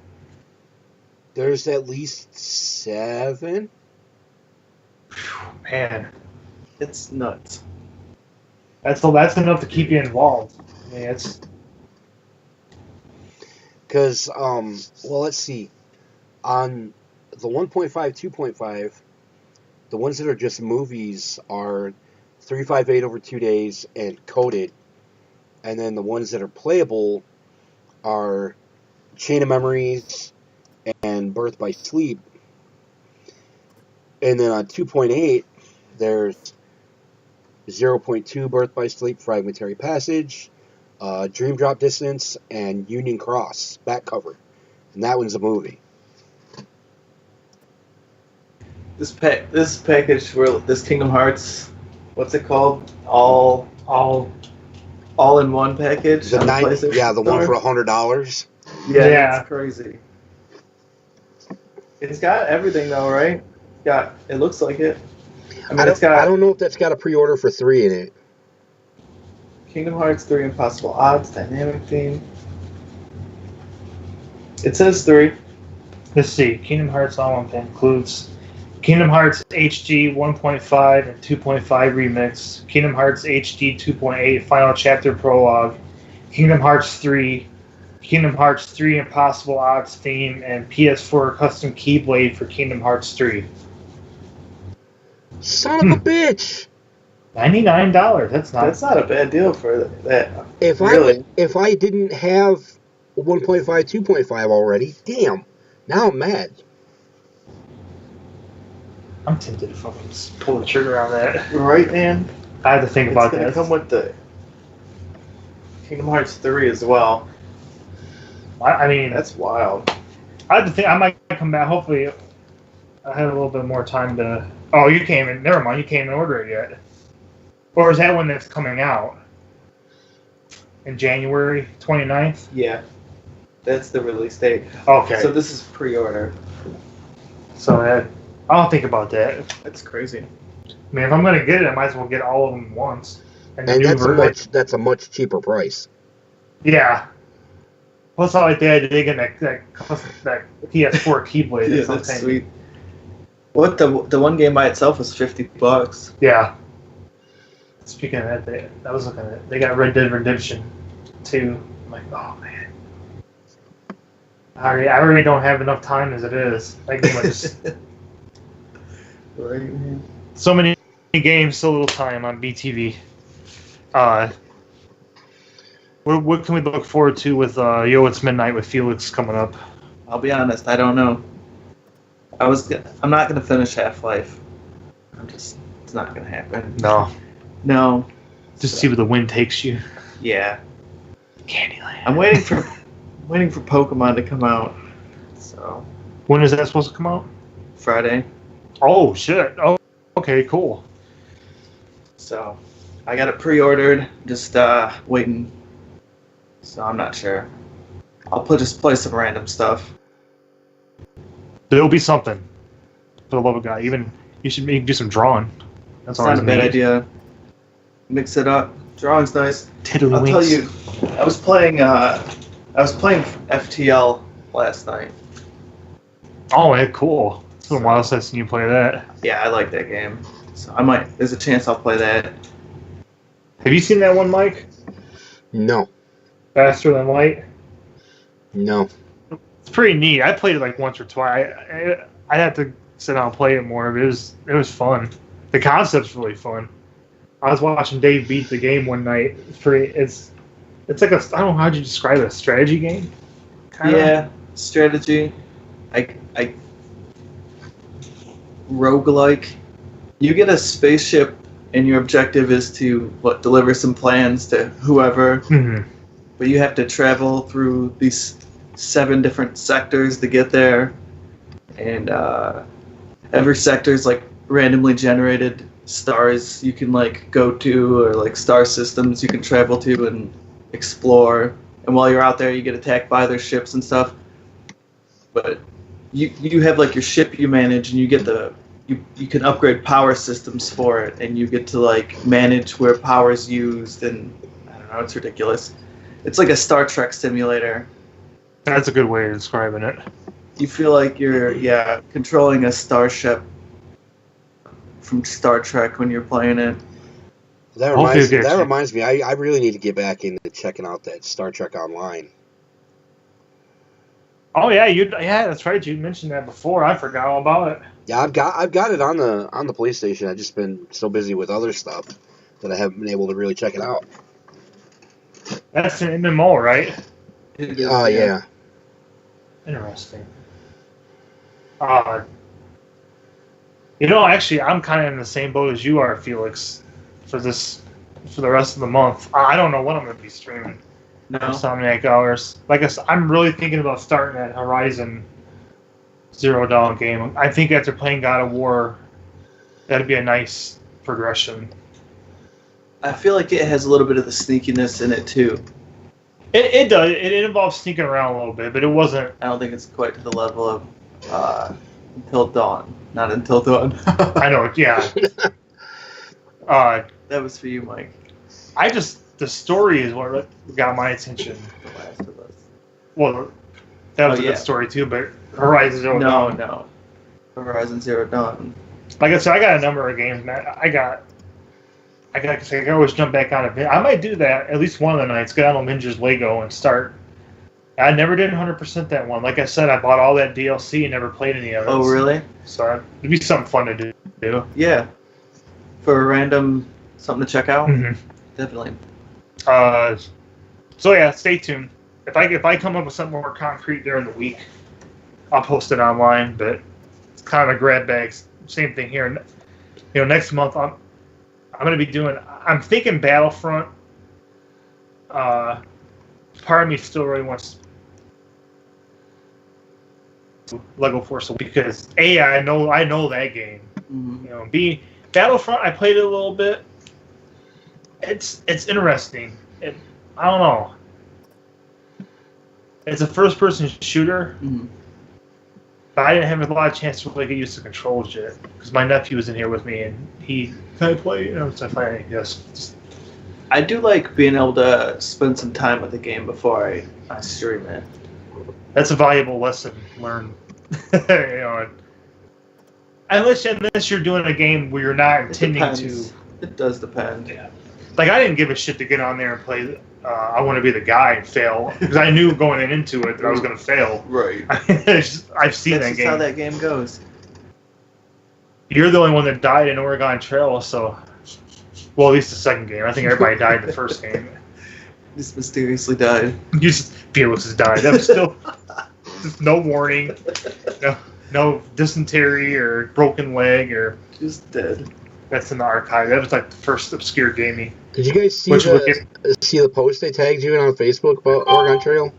There's at least 7. Man, it's nuts. That's enough to keep you involved. I mean, it's because well, let's see, on the 1.5, 2.5, the ones that are just movies are 358 over 2 days and coded, and then the ones that are playable are Chain of Memories and Birth by Sleep. And then on 2.8, there's 0.2 Birth by Sleep, Fragmentary Passage, Dream Drop Distance, and Union Cross back cover. And that one's a movie. This package, this Kingdom Hearts, what's it called? All in one package. The one for $100. Yeah, it's crazy. It's got everything though, right? It looks like it. I don't know if that's got a pre-order for 3 in it. Kingdom Hearts 3 Impossible Odds, Dynamic Theme. It says 3. Let's see. Kingdom Hearts All includes Kingdom Hearts HD 1.5 and 2.5 Remix, Kingdom Hearts HD 2.8 Final Chapter Prologue, Kingdom Hearts 3, Kingdom Hearts 3 Impossible Odds theme, and PS4 custom Keyblade for Kingdom Hearts 3. Son of a bitch! $99. That's not a bad deal for that. If I didn't have 1.5, 2.5 already, damn. Now I'm mad. I'm tempted to fucking pull the trigger on that. Right, man? I have to think about that. It's going to come with the Kingdom Hearts 3 as well. I mean... That's wild. I have to think. I might come back. Hopefully, I have a little bit more time to... Oh, you came in. Never mind. You can't even order it yet. Or is that one that's coming out? In January 29th? Yeah. That's the release date. Okay. So this is pre-order. So I'll think about that. That's crazy. I mean, if I'm going to get it, I might as well get all of them once. And that's a much cheaper price. Yeah. Plus, I like the idea they get that PS4 Keyblade. Yeah, that's sweet. What the one game by itself was $50. Yeah. Speaking of that, I was looking at it. They got Red Dead Redemption 2. I'm like, oh man. I already don't have enough time as it is. That game just right, man. So many games, so little time on BTV. What can we look forward to with Yo It's Midnight with Felix coming up? I'll be honest, I don't know. I'm not gonna finish Half-Life. It's not gonna happen. No. Just see where the wind takes you. Yeah. Candyland. I'm waiting for Pokemon to come out. So. When is that supposed to come out? Friday. Oh shit. Oh, okay, cool. So, I got it pre-ordered. Just waiting. So I'm not sure. I'll just play some random stuff. There'll be something. For the love of God, even you should do some drawing. That's not a bad idea. Mix it up. Drawing's nice. I'll tell you, I was playing FTL last night. Oh, yeah, cool. It's been a while since you play that. Yeah, I like that game. So there's a chance I'll play that. Have you seen that one, Mike? No. Faster Than Light? No. It's pretty neat. I played it like once or twice. I'd have to sit down and play it more, but it was fun. The concept's really fun. I was watching Dave beat the game one night. It's It's like I don't know how'd you describe it, a strategy game? Kinda? Yeah, strategy. I roguelike. You get a spaceship, and your objective is to deliver some plans to whoever. Mm-hmm. But you have to travel through these 7 different sectors to get there, and every sector is like randomly generated stars you can like go to, or like star systems you can travel to and explore. And while you're out there, you get attacked by other ships and stuff. But you have like your ship you manage, and you get you can upgrade power systems for it, and you get to like manage where power is used, and I don't know, it's ridiculous. It's like a Star Trek simulator. That's a good way of describing it. You feel like you're controlling a starship from Star Trek when you're playing it. That reminds me. I really need to get back into checking out that Star Trek Online. Oh yeah, that's right. You mentioned that before. I forgot all about it. Yeah, I've got it on the PlayStation. I've just been so busy with other stuff that I haven't been able to really check it out. That's an MMO, right? Oh yeah. Interesting. Actually, I'm kind of in the same boat as you are, Felix, for the rest of the month. I don't know what I'm going to be streaming. No. So many hours. Like I said, I'm really thinking about starting that Horizon Zero Dawn game. I think after playing God of War, that'd be a nice progression. I feel like it has a little bit of the sneakiness in it too. It does. It involves sneaking around a little bit, but it wasn't. I don't think it's quite to the level of Until Dawn. Not Until Dawn. I know. Yeah. That was for you, Mike. The story is what got my attention. The Last of Us. Well, that was a good story too, but Horizon Zero Dawn. No. Horizon Zero Dawn. Like I said, I got a number of games, man. I always jump back on it. I might do that at least one of the nights. Get on Avengers Lego and start. I never did 100% that one. Like I said, I bought all that DLC and never played any of it. Oh, really? So it'd be something fun to do. Yeah. For a random something to check out. Mm-hmm. Definitely. So yeah, stay tuned. If I come up with something more concrete during the week, I'll post it online. But it's kind of a grab bag. Same thing here. Next month I'm going to be doing. I'm thinking Battlefront. Part of me still really wants Lego Force because I know that game. Mm-hmm. B Battlefront. I played it a little bit. It's interesting. I don't know. It's a first-person shooter, but I didn't have a lot of chance to really get used to controls yet because my nephew was in here with me and he can I play. So I finally yes. I do like being able to spend some time with the game before I stream it. That's a valuable lesson learned. Unless you're doing a game where you're not intending to. It does depend. Yeah. Like I didn't give a shit to get on there and play. I want to be the guy and fail because I knew going into it that I was going to fail. Right. I've seen That's that game. how that game goes. You're the only one that died in Oregon Trail, so. Well, at least the second game. I think everybody died in the first game. Just mysteriously died. Felix has died. That was still just no warning, no dysentery or broken leg or just dead. That's in the archive. That was like the first obscure gaming. Did you guys see the post they tagged you in on Facebook about Oregon Trail?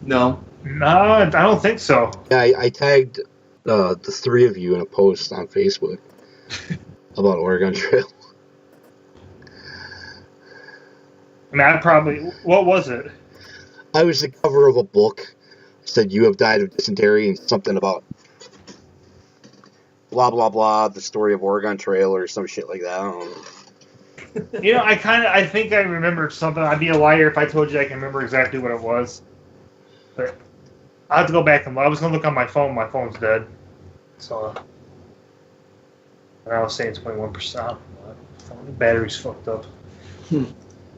No. No, I don't think so. Yeah, I tagged the 3 of you in a post on Facebook about Oregon Trail. I mean, what was it? I was the cover of a book. It said, "You have died of dysentery," and something about blah, blah, blah, the story of Oregon Trail or some shit like that. I don't know. I think I remember something. I'd be a liar if I told you I can remember exactly what it was. But I'll have to go back and look. I was going to look on my phone. My phone's dead. So, I was saying 21%. The battery's fucked up.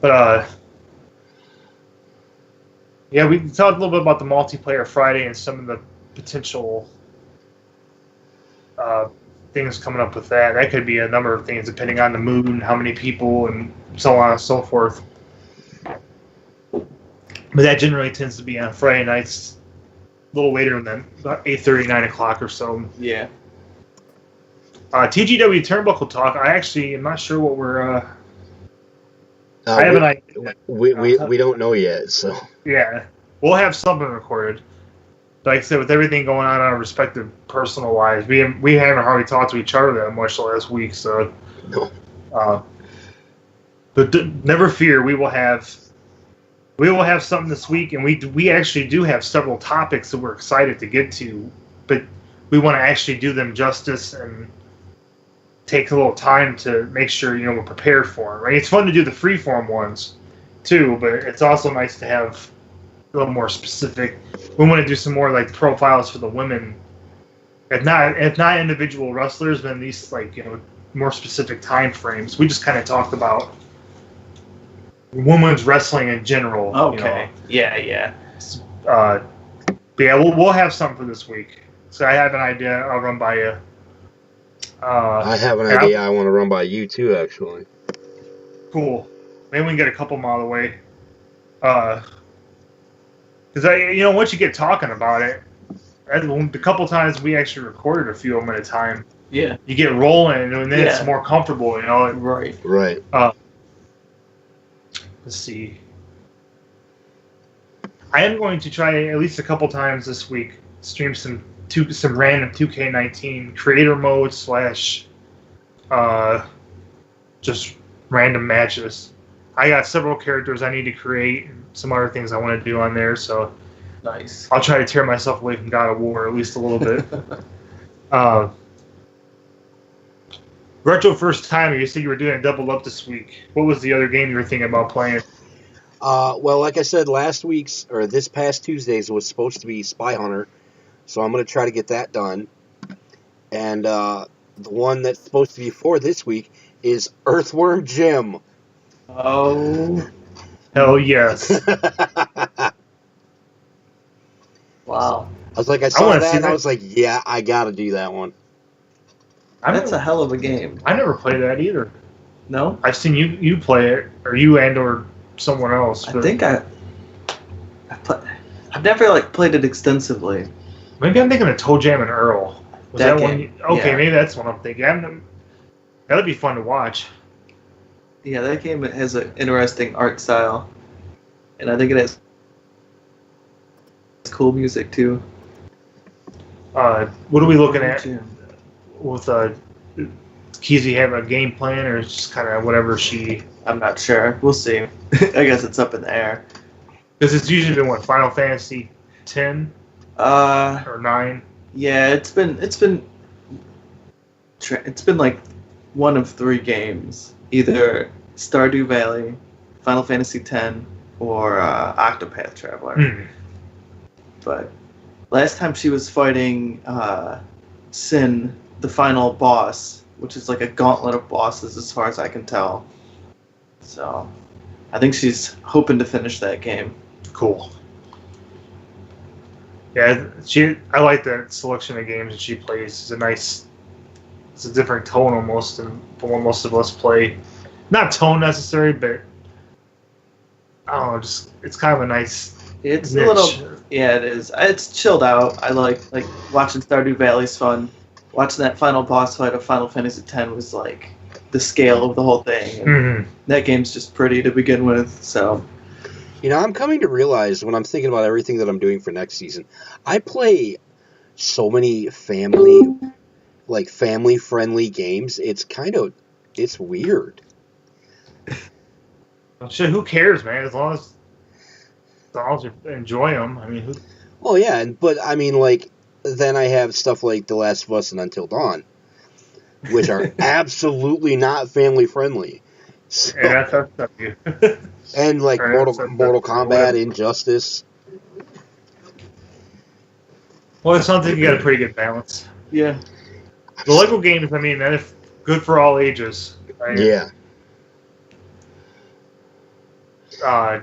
But, yeah, we talked a little bit about the multiplayer Friday and some of the potential things coming up with that. That could be a number of things depending on the mood and how many people and so on and so forth. But that generally tends to be on Friday nights, a little later than about 8:30, 9 o'clock or so. Yeah. TGW Turnbuckle Talk. I actually am not sure what we're. I have an idea. We don't know yet, so. Yeah, we'll have something recorded. Like I said, with everything going on our respective personal lives, we haven't hardly talked to each other that much the last week. So, no. But never fear, we will have something this week, and we actually do have several topics that we're excited to get to, but we want to actually do them justice and take a little time to make sure we're prepared for them. Right? It's fun to do the freeform ones too, but it's also nice to have a little more specific. We want to do some more like profiles for the women, if not individual wrestlers, then these more specific time frames. We just kind of talked about women's wrestling in general. Okay. Yeah. But yeah, we'll have something for this week. So I have an idea. I'll run by you. I have an idea I want to run by you too, actually. Cool. Maybe we can get a couple miles away. Because once you get talking about it, the couple times we actually recorded a few of them at a time. Yeah. You get rolling, and then it's more comfortable, Right. Right. Let's see. I am going to try at least a couple times this week stream some random 2K19 creator mode / just random matches. I got several characters I need to create and some other things I want to do on there, so nice. I'll try to tear myself away from God of War at least a little bit. Retro first timer, you said you were doing a double up this week. What was the other game you were thinking about playing? Well, like I said, this past Tuesday's was supposed to be Spy Hunter, so I'm going to try to get that done. And the one that's supposed to be for this week is Earthworm Jim. Oh. Hell yes. Wow. I was like, I saw that, and I was like, yeah, I got to do that one. That's a hell of a game. I never played that either. No? I've seen you play it, or you or someone else. I think I've never played it extensively. Maybe I'm thinking of Toe Jam and Earl. Was that game, one? Okay, maybe that's what I'm thinking. That'd be fun to watch. Yeah, that game has an interesting art style, and I think it has cool music too. What are we looking at with Keezy have a game plan, or it's just kind of whatever she? I'm not sure. We'll see. I guess it's up in the air. Because it's usually been Final Fantasy 10 or 9. Yeah, it's been like one of 3 games, either Stardew Valley, Final Fantasy X, or Octopath Traveler. Mm. But last time she was fighting Sin, the final boss, which is like a gauntlet of bosses as far as I can tell. So I think she's hoping to finish that game. Cool. Yeah, I like that selection of games that she plays. It's a different tone almost than what most of us play. Not tone necessary, but I don't know, just it's kind of a nice It's niche. a little, yeah, it is. It's chilled out. I like watching Stardew Valley's fun. Watching that final boss fight of Final Fantasy X was like the scale of the whole thing. And that game's just pretty to begin with, so. I'm coming to realize when I'm thinking about everything that I'm doing for next season, I play so many family-friendly games. It's weird. Well, shit, who cares, man? As long as you enjoy them. I mean, Well, yeah, but I mean, then I have stuff like The Last of Us and Until Dawn, which are absolutely not family-friendly. So, yeah, that's you. and Mortal Kombat, Injustice. Well, it sounds like you got a pretty good balance. Yeah. The Lego games, I mean, that's good for all ages. Right? Yeah. I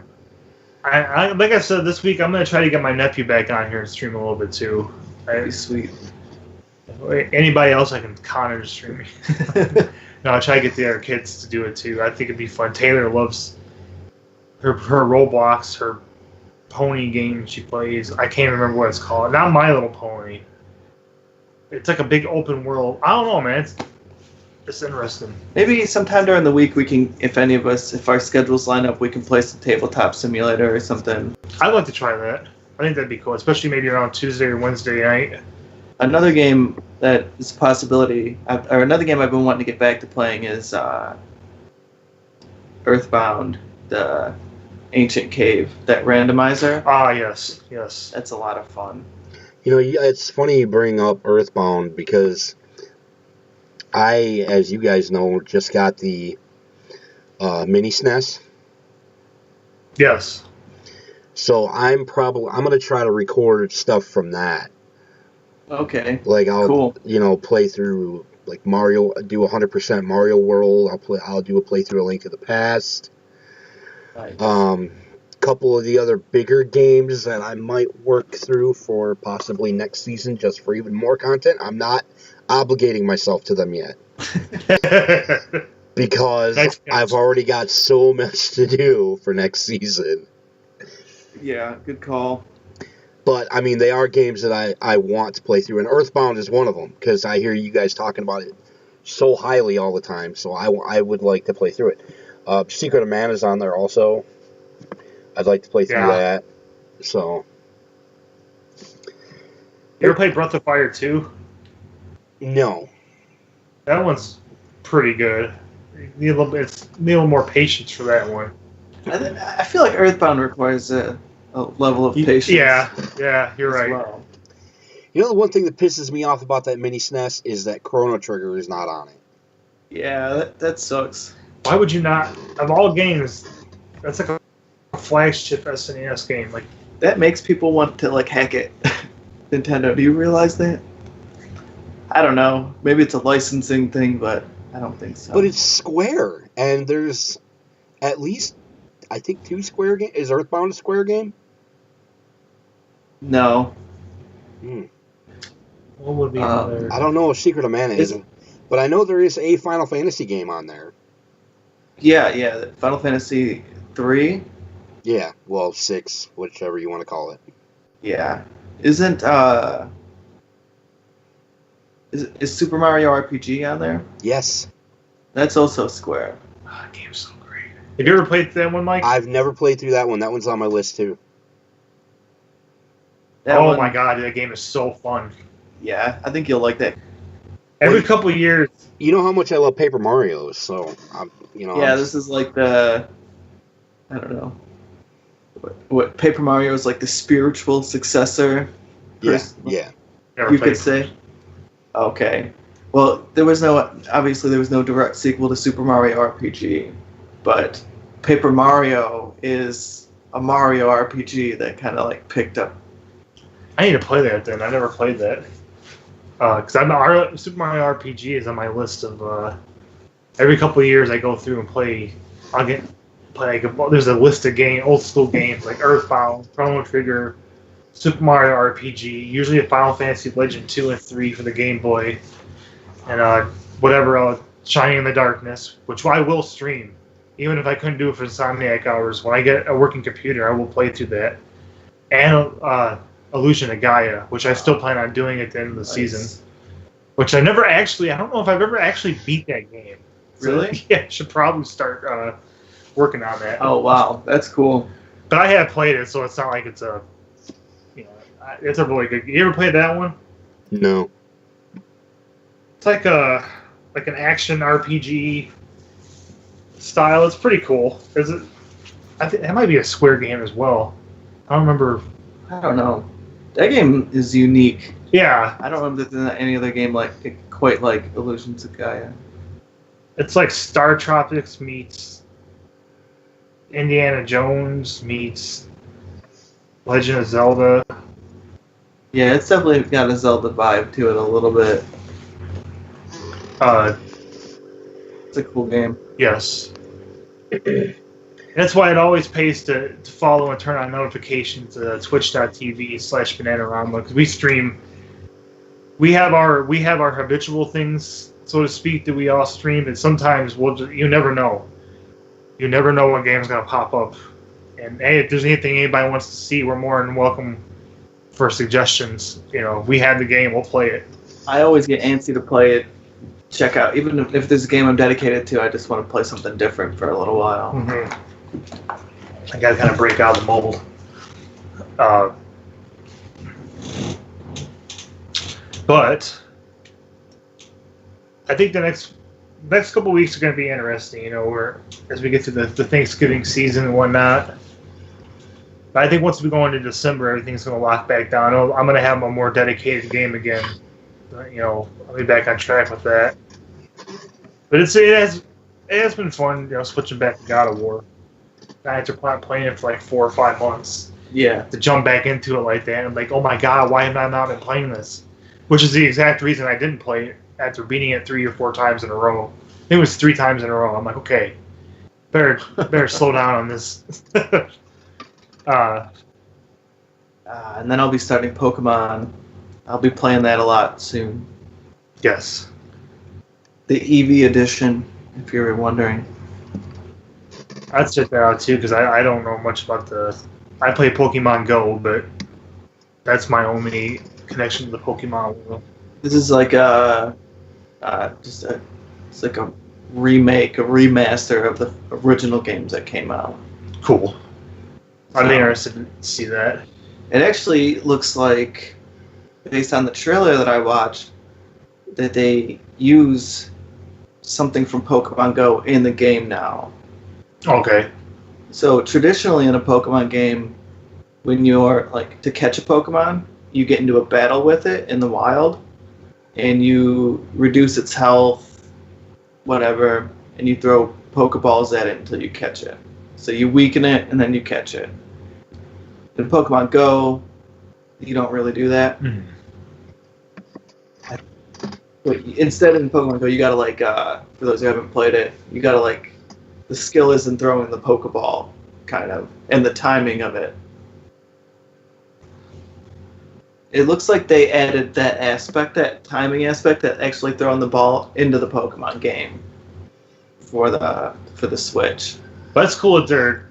like I said, this week I'm going to try to get my nephew back on here and stream a little bit too. That'd be sweet. Anybody else I can con into streaming. No, I'll try to get the other kids to do it too. I think it'd be fun. Taylor loves her Roblox, her pony game she plays. I can't remember what it's called. Not My Little Pony. It's like a big open world. I don't know, man. It's interesting. Maybe sometime during the week we can, if our schedules line up, we can play some Tabletop Simulator or something. I'd like to try that. I think that'd be cool, especially maybe around Tuesday or Wednesday night. Another game that is a possibility, or another game I've been wanting to get back to playing is Earthbound, the ancient cave, that randomizer. Ah, yes. That's a lot of fun. It's funny you bring up Earthbound because I, as you guys know, just got the mini SNES. Yes. So I'm going to try to record stuff from that. Okay. Like I'll, cool. Play through like Mario, do 100% Mario World. I'll do a playthrough of Link to the Past. Nice. Couple of the other bigger games that I might work through for possibly next season, just for even more content. I'm not obligating myself to them yet because I've already got so much to do for next season. Yeah, good call. But, I mean, they are games that I want to play through, and Earthbound is one of them, because I hear you guys talking about it so highly all the time, so I would like to play through it. Secret of Mana is on there also. I'd like to play through that. So. You ever played Breath of Fire 2? No. That one's pretty good. You need a little more patience for that one. I feel like Earthbound requires a level of patience. Yeah, you're right. Well. The one thing that pisses me off about that mini SNES is that Chrono Trigger is not on it. Yeah, that sucks. Why would you not? Of all games, that's like a flagship SNES game. Like that makes people want to hack it. Nintendo, do you realize that? I don't know. Maybe it's a licensing thing, but I don't think so. But it's Square, and there's at least, I think, 2 Square games. Is Earthbound a Square game? No. What would be there? I don't know if Secret of Mana isn't, but I know there is a Final Fantasy game on there. Yeah, Final Fantasy 3. Yeah, well, 6, whichever you want to call it. Yeah, isn't is Super Mario RPG on there? Yes. That's also Square. Oh, that game's so great. Have you ever played that one, Mike? I've never played through that one. That one's on my list too. My god, that game is so fun. Yeah, I think you'll like that. Every couple of years. You know how much I love Paper Marios, so Yeah, this is like I don't know. What Paper Mario is like the spiritual successor. Yeah. You could say. Okay. Well, there was no direct sequel to Super Mario RPG, but Paper Mario is a Mario RPG that kind of picked up. I need to play that then. I never played that. Because Super Mario RPG is on my list of every couple of years I go through and play. There's a list of old school games like Earthbound, Chrono Trigger, Super Mario RPG, usually a Final Fantasy Legend 2 and 3 for the Game Boy, and whatever Shining in the Darkness, which I will stream. Even if I couldn't do it for Insomniac hours, when I get a working computer, I will play through that. And Illusion of Gaia, which I still plan on doing at the end of the season. Which I don't know if I've ever actually beat that game. Really? So, yeah, I should probably start working on that. Oh, wow. That's cool. But I have played it, so it's not like it's it's a really good. You ever played that one? No. It's like an action RPG style. It's pretty cool. I think that might be a Square game as well. I don't remember. I don't know. That game is unique. Yeah. I don't remember there's any other game quite like Illusions of Gaia. It's like Star Tropics meets Indiana Jones meets Legend of Zelda. Yeah, it's definitely got a Zelda vibe to it a little bit. It's a cool game. Yes. That's why it always pays to follow and turn on notifications at twitch.tv/BananaROMa, because we we have our habitual things, so to speak, that we all stream, and sometimes you never know. You never know what game's gonna pop up. And hey, if there's anything anybody wants to see, we're more than welcome for suggestions. We have the game, we'll play it. I always get antsy to play it. Check out, even if there's a game I'm dedicated to, I just want to play something different for a little while. I gotta kind of break out the mobile. But I think the next couple of weeks are going to be interesting. As we get to the Thanksgiving season and whatnot. But I think once we go into December, everything's going to lock back down. I'm going to have a more dedicated game again. I'll be back on track with that. But it has been fun. Switching back to God of War. After playing it for like 4 or 5 months. Yeah. To jump back into it like that, I'm like, oh my god, why have I not been playing this? Which is the exact reason I didn't play it after beating it 3 or 4 times in a row. I think it was 3 times in a row. I'm like, okay, better slow down on this. And then I'll be starting Pokemon. I'll be playing that a lot soon. Yes. The EV edition, if you're wondering. I'd check that out too, because I don't know much about I play Pokemon Go, but that's my only connection to the Pokemon world. This is like it's like a remake, a remaster of the original games that came out. Cool. I'd be interested to see that. It actually looks like, based on the trailer that I watched, that they use something from Pokemon Go in the game now. Okay. So traditionally in a Pokemon game, when you're to catch a Pokemon, you get into a battle with it in the wild, and you reduce its health, whatever, and you throw Pokeballs at it until you catch it. So you weaken it, and then you catch it. In Pokemon Go, you don't really do that. Mm-hmm. But instead in Pokemon Go, you gotta for those who haven't played it, you gotta the skill is in throwing the Pokeball, kind of, and the timing of it. It looks like they added that aspect, that timing aspect, that actually throwing the ball into the Pokemon game for the Switch. But that's cool that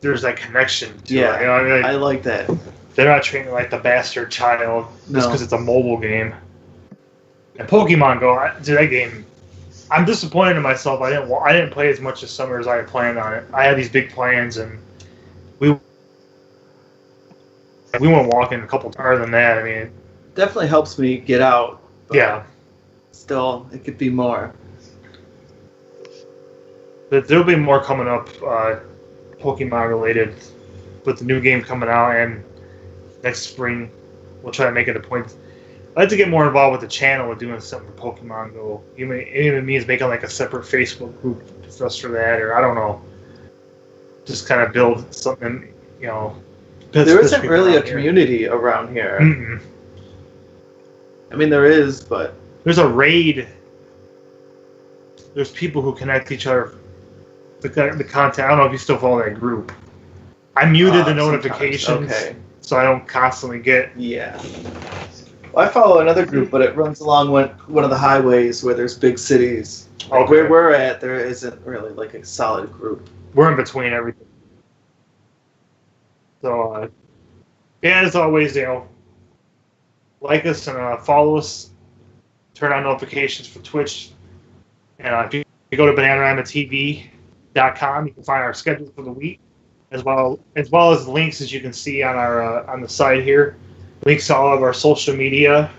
there's that connection to it. I like that. They're not treating it like the bastard child just because it's a mobile game. And Pokemon Go, that game, I'm disappointed in myself. I didn't play as much this summer as I had planned on it. I had these big plans, and we went walking a couple times. Other than that, I mean, it definitely helps me get out. Yeah. Still, it could be more. But there'll be more coming up, Pokemon related, with the new game coming out, and next spring we'll try to make it a point. I'd like to get more involved with the channel with doing something for Pokemon Go. Even means making a separate Facebook group just for that, or I don't know. Just kind of build something, There isn't really a community around here. Mm-mm. I mean, there is, but there's a raid. There's people who connect each other. The content. I don't know if you still follow that group. I muted the notifications, so I don't constantly get. Yeah. Well, I follow another group, but it runs along one of the highways where there's big cities. Where we're at, there isn't really a solid group. We're in between everything. So, as always, like us and follow us. Turn on notifications for Twitch. And if you go to BananaROMaTV.com, you can find our schedule for the week, as well as links, as you can see on our on the side here. Links to all of our social media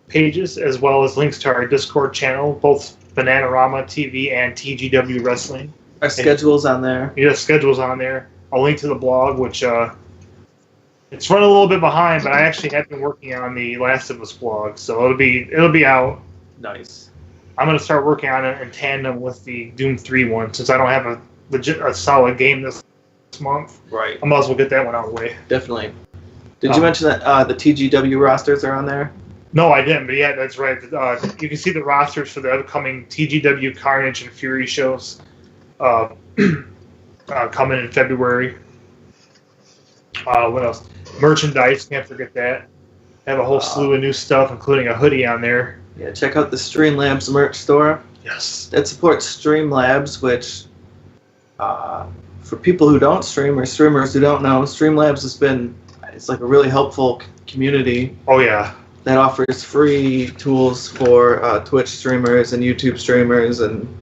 pages, as well as links to our Discord channel, both BananaROMa TV and TGW Wrestling. Our schedule's on there. Yeah, schedule's on there. I'll link to the blog, which it's run a little bit behind, but I actually have been working on the Last of Us blog, so it'll be out. Nice. I'm going to start working on it in tandem with the Doom 3 one, since I don't have a solid game this month. Right. I might as well get that one out of the way. Definitely. Did you mention that the TGW rosters are on there? No, I didn't, but yeah, that's right. You can see the rosters for the upcoming TGW Carnage and Fury shows coming in February. What else? Merchandise, can't forget that. Have a whole slew of new stuff, including a hoodie on there. Yeah, check out the Streamlabs merch store. Yes. That supports Streamlabs, which, for people who don't stream or streamers who don't know, Streamlabs it's like a really helpful community. Oh, yeah. That offers free tools for Twitch streamers and YouTube streamers and